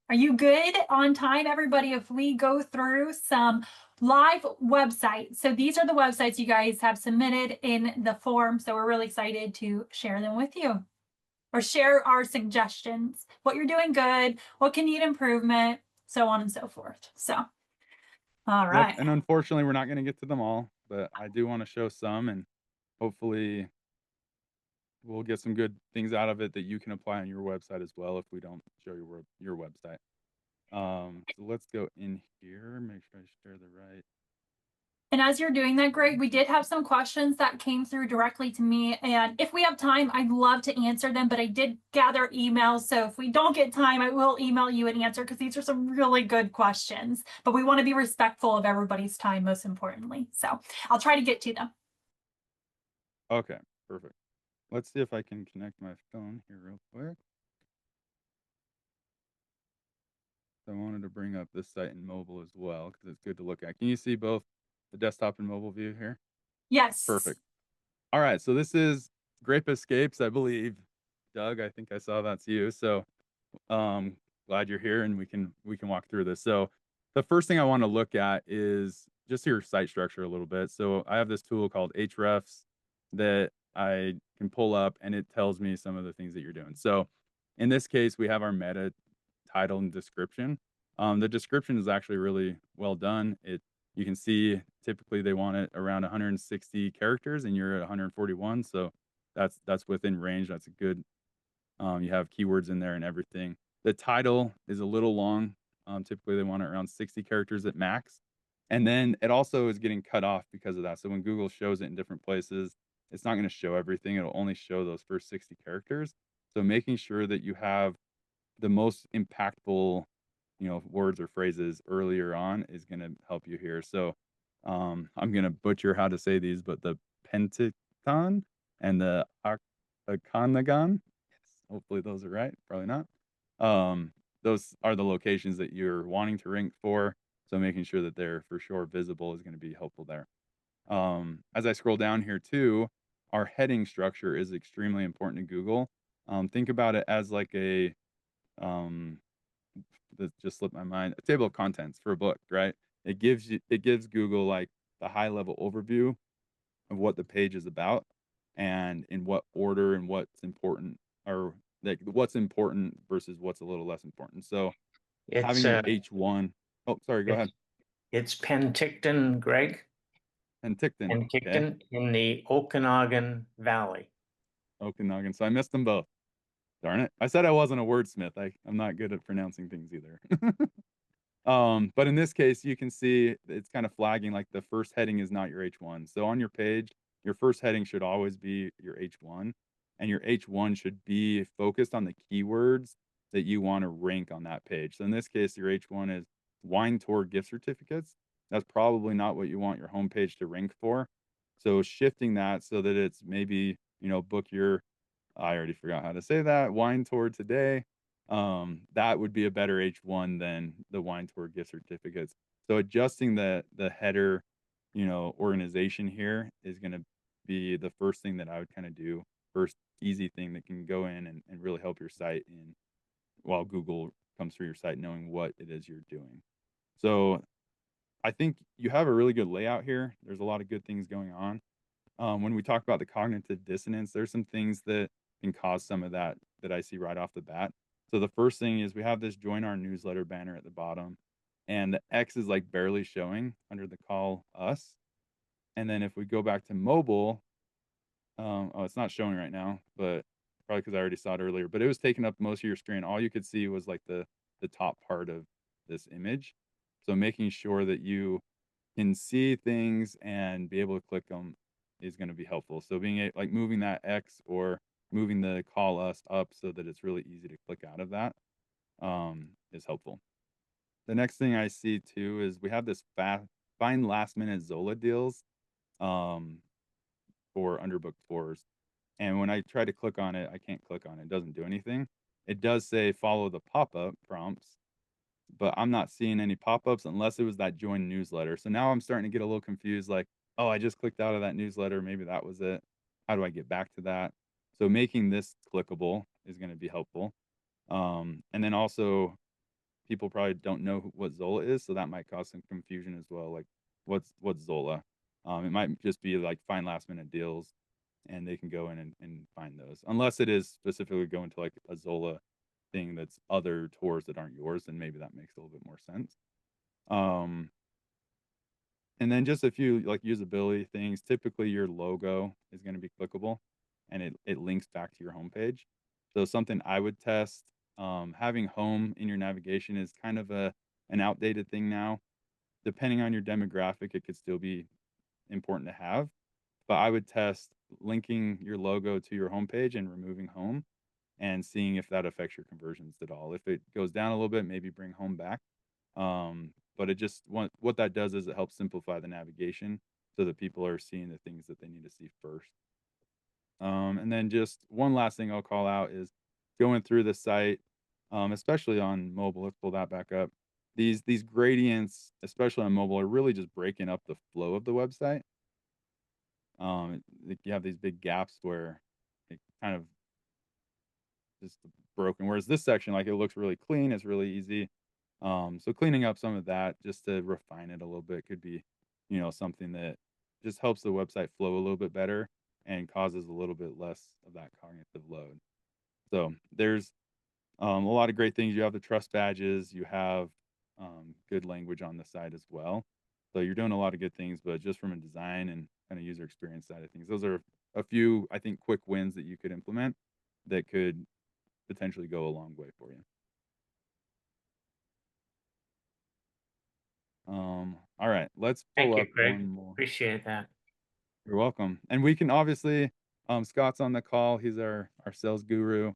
Are you good on time, everybody? If we go through some live websites. So these are the websites you guys have submitted in the form. So we're really excited to share them with you or share our suggestions, what you're doing good, what can need improvement, so on and so forth. So, all Yep, right. and unfortunately, we're not gonna get to them all, but I do wanna show some, and hopefully, we'll get some good things out of it that you can apply on your website as well if we don't show your website. So let's go in here, make sure I share the right. And as you're doing that, Greg, we did have some questions that came through directly to me. And if we have time, I'd love to answer them, but I did gather emails. So if we don't get time, I will email you an answer because these are some really good questions. But we want to be respectful of everybody's time, most importantly. So I'll try to get to them. Okay, perfect. Let's see if I can connect my phone here real quick. So I wanted to bring up this site in mobile as well because it's good to look at. Can you see both the desktop and mobile view here? Yes. Perfect. All right, so this is Grape Escapes, I believe. Doug, I think I saw that's you. So um, glad you're here and we can walk through this. So the first thing I want to look at is just your site structure a little bit. So I have this tool called Hrefs that I can pull up and it tells me some of the things that you're doing. So in this case, we have our meta title and description. The description is actually really well done. You can see typically they want it around 160 characters and you're at 141, so that's within range. That's a good. You have keywords in there and everything. The title is a little long. Typically they want it around 60 characters at max. And then it also is getting cut off because of that. So when Google shows it in different places, it's not going to show everything. It'll only show those first 60 characters. So making sure that you have the most impactful, words or phrases earlier on is gonna help you here. So, I'm gonna butcher how to say these, but the Pentagon and the Okanagan, yes, hopefully those are right, probably not. Those are the locations that you're wanting to rank for, so making sure that they're for sure visible is gonna be helpful there. As I scroll down here too, our heading structure is extremely important to Google. Think about it as like a um, that just slipped my mind. A table of contents for a book, right? It gives Google like the high level overview of what the page is about and in what order and what's important or like what's important versus what's a little less important. So It's having your H1. Oh, sorry, go ahead. it's it's Penticton, Greg. Penticton. Okay. Penticton in the Okanagan Valley. Okanagan. So I missed them both. Darn it. I said I wasn't a wordsmith. I'm not good at pronouncing things either. But in this case, you can see it's kind of flagging like the first heading is not your H1. So on your page, your first heading should always be your H1, and your H1 should be focused on the keywords that you want to rank on that page. So in this case, your H1 is wine tour gift certificates. That's probably not what you want your homepage to rank for. So shifting that so that it's maybe, book your, I already forgot how to say that, wine tour today. That would be a better H1 than the wine tour gift certificates. So adjusting the header, organization here is going to be the first thing that I would kind of do. First easy thing that can go in and really help your site in while Google comes through your site knowing what it is you're doing. So I think you have a really good layout here. There's a lot of good things going on. When we talk about the cognitive dissonance, there's some things that can cause some of that I see right off the bat. So the first thing is we have this join our newsletter banner at the bottom, and the X is like barely showing under the call us. And then if we go back to mobile, oh, it's not showing right now, but probably because I already saw it earlier. But it was taking up most of your screen. All you could see was like the top part of this image. So making sure that you can see things and be able to click them is going to be helpful. So like moving that X or moving the call us up so that it's really easy to click out of that is helpful. The next thing I see too is we have this find last minute Zola deals um, for underbooked tours. And when I try to click on it, I can't click on it. It doesn't do anything. It does say follow the pop-up prompts, but I'm not seeing any pop-ups unless it was that join newsletter. So now I'm starting to get a little confused, like, oh, I just clicked out of that newsletter. Maybe that was it. How do I get back to that? So making this clickable is going to be helpful. And then also people probably don't know what Zola is, so that might cause some confusion as well. Like, what's Zola? It might just be like find last minute deals, and they can go in and find those. Unless it is specifically going to like a Zola thing that's other tours that aren't yours, then maybe that makes a little bit more sense. Um, and then just a few like usability things. Typically, your logo is going to be clickable, and it links back to your homepage. So something I would test, having home in your navigation is kind of an outdated thing now. Depending on your demographic, it could still be important to have, but I would test linking your logo to your homepage and removing home and seeing if that affects your conversions at all. If it goes down a little bit, maybe bring home back. But it just what that does is it helps simplify the navigation so that people are seeing the things that they need to see first. And then just one last thing I'll call out is going through the site, especially on mobile. Let's pull that back up. These gradients, especially on mobile, are really just breaking up the flow of the website. Like you have these big gaps where it kind of just broken. Whereas this section, like it looks really clean, it's really easy. So cleaning up some of that just to refine it a little bit could be, something that just helps the website flow a little bit better and causes a little bit less of that cognitive load. So there's a lot of great things. You have the trust badges, you have good language on the site as well. So you're doing a lot of good things, but just from a design and kind of user experience side of things, those are a few, I think, quick wins that you could implement that could potentially go a long way for you. All right, let's pull Thank you, up Greg. one more. Appreciate that. You're welcome. And we can obviously, Scott's on the call. He's our sales guru.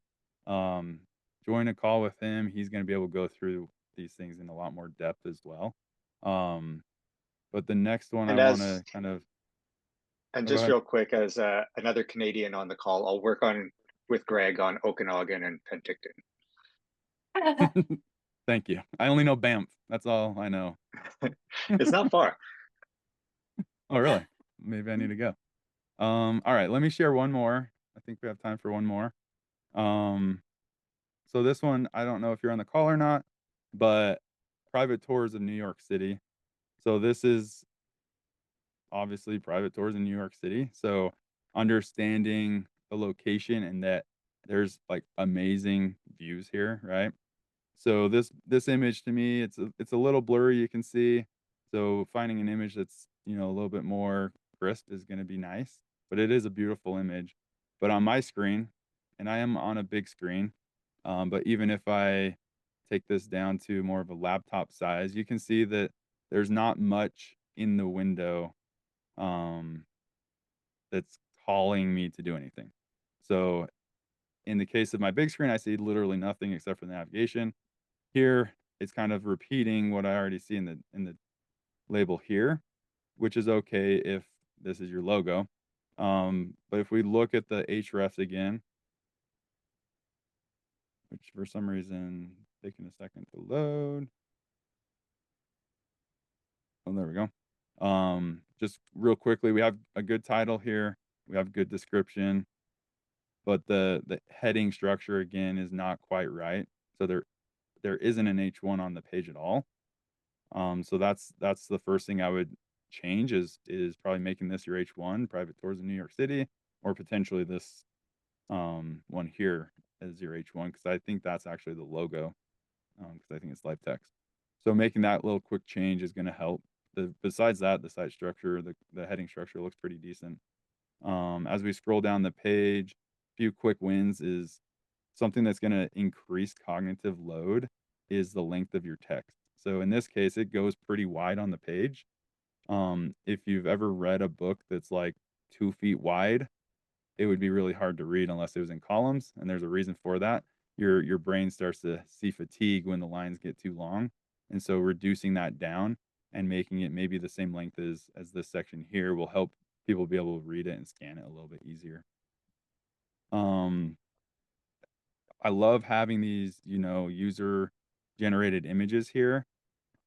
Um, join a call with him. He's going to be able to go through these things in a lot more depth as well. Um, but the next one I And want as to kind of, and oh, go just ahead. real quick, as another Canadian on the call, I'll work on with Greg on Okanagan and Penticton. Thank you. I only know Banff. That's all I know. It's not far. Oh, really? Maybe I need to go. All right, let me share one more. I think we have time for one more. Um, so this one, I don't know if you're on the call or not, but private tours of New York City. So this is obviously private tours in New York City. So understanding the location and that there's like amazing views here, right? So this image to me, it's a little blurry, you can see. So finding an image that's, a little bit more crisp is going to be nice, but it is a beautiful image. But on my screen, and I am on a big screen, but even if I take this down to more of a laptop size, you can see that there's not much in the window um, that's calling me to do anything. So in the case of my big screen, I see literally nothing except for the navigation. Here, it's kind of repeating what I already see in the label here, which is okay if this is your logo. But if we look at the hrefs again, which for some reason taking a second to load. Oh, there we go. Just real quickly, we have a good title here. We have good description, but the heading structure again is not quite right. So there isn't an H1 on the page at all. So that's the first thing I would change is probably making this your H1, private tours in New York City, or potentially this one here as your H1 because I think that's actually the logo because I think it's live text. So making that little quick change is going to help. Besides that, the site structure, the heading structure looks pretty decent. As we scroll down the page, a few quick wins is something that's going to increase cognitive load is the length of your text. So in this case, it goes pretty wide on the page. If you've ever read a book that's like 2 feet wide, it would be really hard to read unless it was in columns, and there's a reason for that. Your brain starts to see fatigue when the lines get too long, and so reducing that down and making it maybe the same length as this section here will help people be able to read it and scan it a little bit easier. I love having these, user generated images here.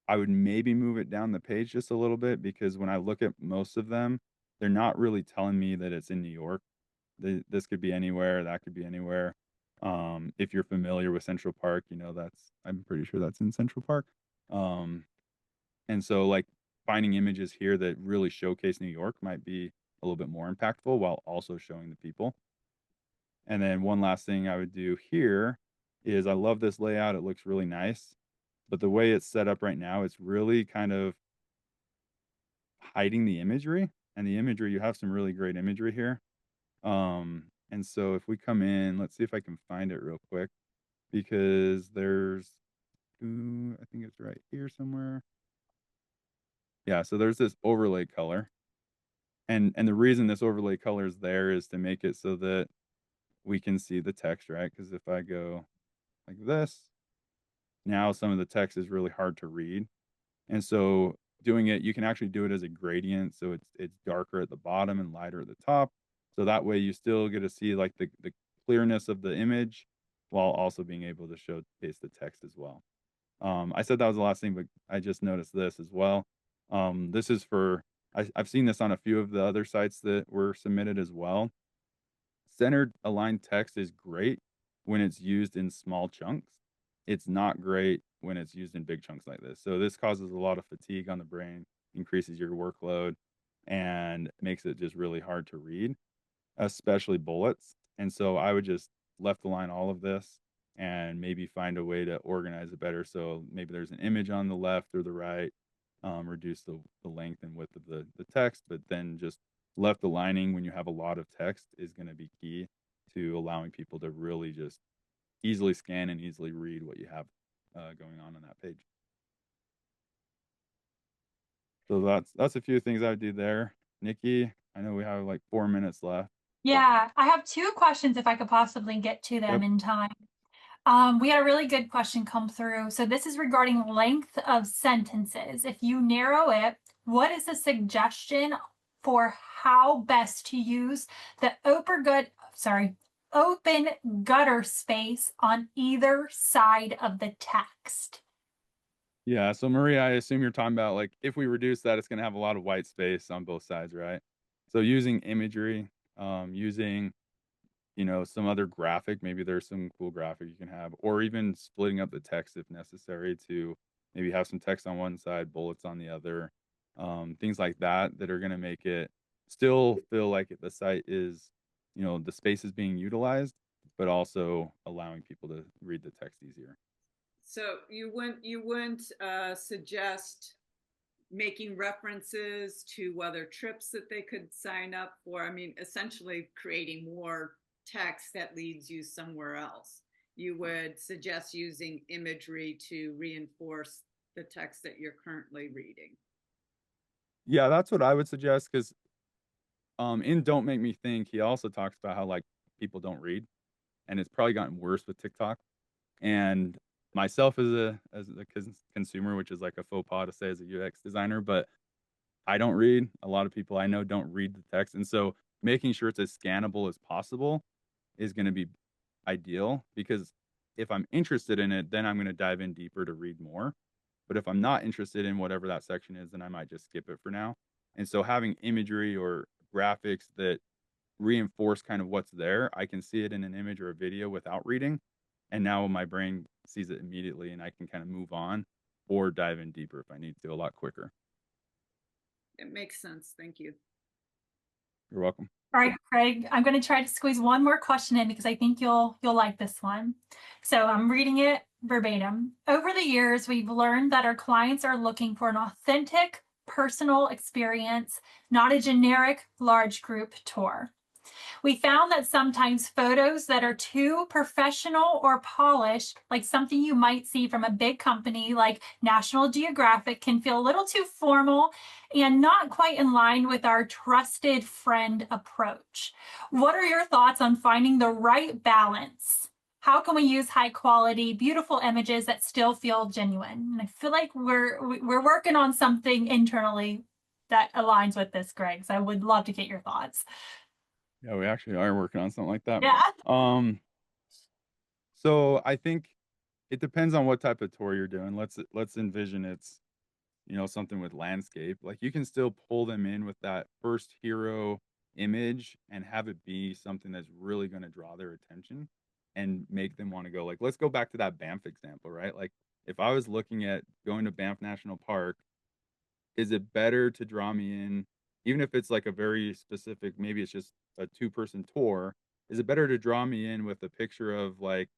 I would maybe move it down the page just a little bit because when I look at most of them, they're not really telling me that it's in New York. This could be anywhere, that could be anywhere. If you're familiar with Central Park, I'm pretty sure that's in Central Park. Um, and so like finding images here that really showcase New York might be a little bit more impactful while also showing the people. And then one last thing I would do here is I love this layout. It looks really nice, but the way it's set up right now, it's really kind of hiding the imagery. And the imagery, you have some really great imagery here. And so if we come in, let's see if I can find it real quick because I think it's right here somewhere. Yeah, so there's this overlay color. And the reason this overlay color is there is to make it so that we can see the text, right? Because if I go like this, now some of the text is really hard to read. And so doing it, you can actually do it as a gradient. So it's darker at the bottom and lighter at the top. So that way you still get to see like the clearness of the image while also being able to showcase the text as well. I said that was the last thing, but I just noticed this as well. This is I've seen this on a few of the other sites that were submitted as well. Centered aligned text is great when it's used in small chunks. It's not great when it's used in big chunks like this. So this causes a lot of fatigue on the brain, increases your workload, and makes it just really hard to read, especially bullets. And so I would just left align all of this and maybe find a way to organize it better. So maybe there's an image on the left or the right, reduce the length and width of the text, but then just left aligning when you have a lot of text is going to be key to allowing people to really just easily scan and easily read what you have going on that page. So that's a few things I would do there. Nikki, I know we have like 4 minutes left. Yeah, I have two questions if I could possibly get to them Yep. in time. We had a really good question come through. So this is regarding length of sentences. If you narrow it, what is the suggestion for how best to use the open gutter space on either side of the text? Yeah, so Maria, I assume you're talking about like if we reduce that, it's going to have a lot of white space on both sides, right? So using imagery, using some other graphic, maybe there's some cool graphic you can have, or even splitting up the text if necessary to maybe have some text on one side, bullets on the other, things like that are going to make it still feel like the site is, the space is being utilized, but also allowing people to read the text easier. So you wouldn't suggest making references to other trips that they could sign up for? I mean, essentially creating more text that leads you somewhere else. You would suggest using imagery to reinforce the text that you're currently reading. Yeah, that's what I would suggest because in Don't Make Me Think, he also talks about how like people don't read, and it's probably gotten worse with TikTok. And myself as a consumer, which is like a faux pas to say as a UX designer, but I don't read. A lot of people I know don't read the text, and so making sure it's as scannable as possible is going to be ideal because if I'm interested in it, then I'm going to dive in deeper to read more. But if I'm not interested in whatever that section is, then I might just skip it for now. And so having imagery or graphics that reinforce kind of what's there, I can see it in an image or a video without reading. And now my brain sees it immediately and I can kind of move on or dive in deeper if I need to a lot quicker. It makes sense. Thank you. You're welcome. All right, Craig, I'm going to try to squeeze one more question in because I think you'll like this one. So I'm reading it verbatim. Over the years, we've learned that our clients are looking for an authentic, personal experience, not a generic large group tour. We found that sometimes photos that are too professional or polished, like something you might see from a big company like National Geographic, can feel a little too formal and not quite in line with our trusted friend approach. What are your thoughts on finding the right balance? How can we use high quality, beautiful images that still feel genuine? And I feel like we're working on something internally that aligns with this, Greg. So I would love to get your thoughts. Yeah, we actually are working on something like that. Yeah. So I think it depends on what type of tour you're doing. Let's envision it's, something with landscape. Like you can still pull them in with that first hero image and have it be something that's really going to draw their attention. and make them want to go. Like, let's go back to that Banff example, right? Like, if I was looking at going to Banff National Park, is it better to draw me in, even if it's like a very specific, maybe it's just a two-person tour, is it better to draw me in with a picture of like,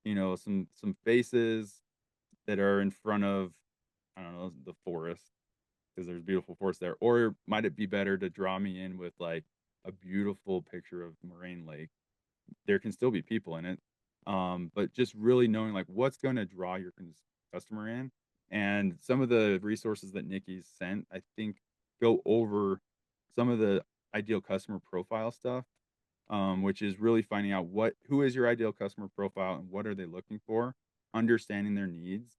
some faces that are in front of, I don't know, the forest, because there's beautiful forest there, or might it be better to draw me in with like a beautiful picture of Moraine Lake? There can still be people in it, but just really knowing like what's going to draw your customer in, and some of the resources that Nikki's sent, I think, go over some of the ideal customer profile stuff, which is really finding out who is your ideal customer profile and what are they looking for, understanding their needs.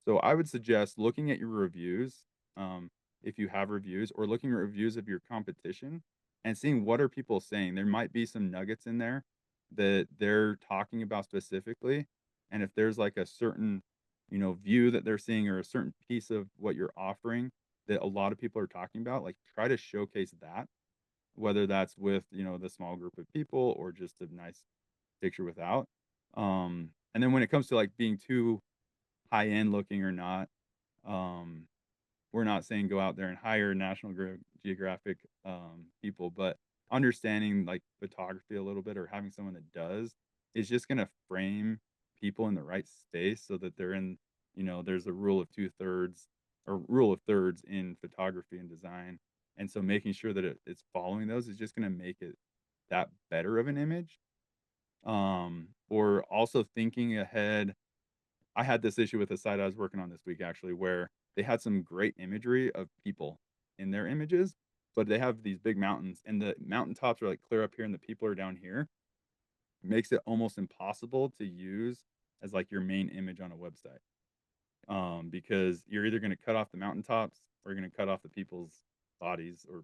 So I would suggest looking at your reviews, if you have reviews, or looking at reviews of your competition and seeing what are people saying. There might be some nuggets in there that they're talking about specifically. And if there's like a certain, view that they're seeing, or a certain piece of what you're offering that a lot of people are talking about, like try to showcase that, whether that's with, the small group of people or just a nice picture without. And then when it comes to like being too high end looking or not, um, we're not saying go out there and hire National Geographic people, but understanding like photography a little bit, or having someone that does, is just going to frame people in the right space so that they're in, there's a rule of two-thirds, or rule of thirds in photography and design. And so making sure that it's following those is just going to make it that better of an image. Or also thinking ahead, I had this issue with a site I was working on this week actually, where they had some great imagery of people in their images, but they have these big mountains, and the mountaintops are like clear up here and the people are down here. It makes it almost impossible to use as like your main image on a website. Because you're either going to cut off the mountaintops, or you're going to cut off the people's bodies, or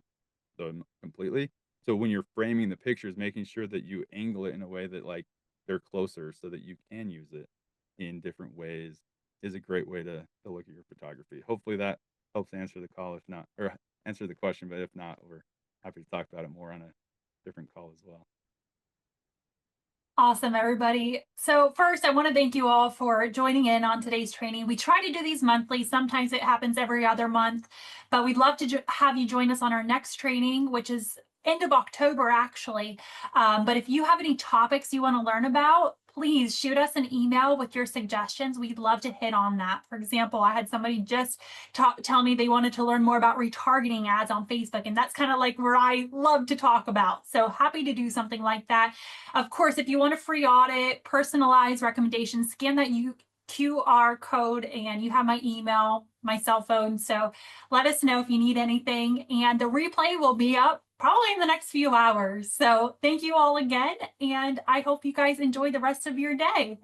them completely. So when you're framing the pictures, making sure that you angle it in a way that like they're closer so that you can use it in different ways is a great way to look at your photography. Hopefully that helps answer the call. If not, or answer the question, but if not, we're happy to talk about it more on a different call as well. Awesome, everybody. So first, I want to thank you all for joining in on today's training. We try to do these monthly. Sometimes it happens every other month, but we'd love to have you join us on our next training, which is end of October, actually. But if you have any topics you want to learn about, please shoot us an email with your suggestions. We'd love to hit on that. For example, I had somebody just tell me they wanted to learn more about retargeting ads on Facebook, and that's kind of like where I love to talk about. So happy to do something like that. Of course, if you want a free audit, personalized recommendations, scan that QR code, and you have my email, my cell phone. So let us know if you need anything. And the replay will be up probably in the next few hours. So thank you all again. And I hope you guys enjoy the rest of your day.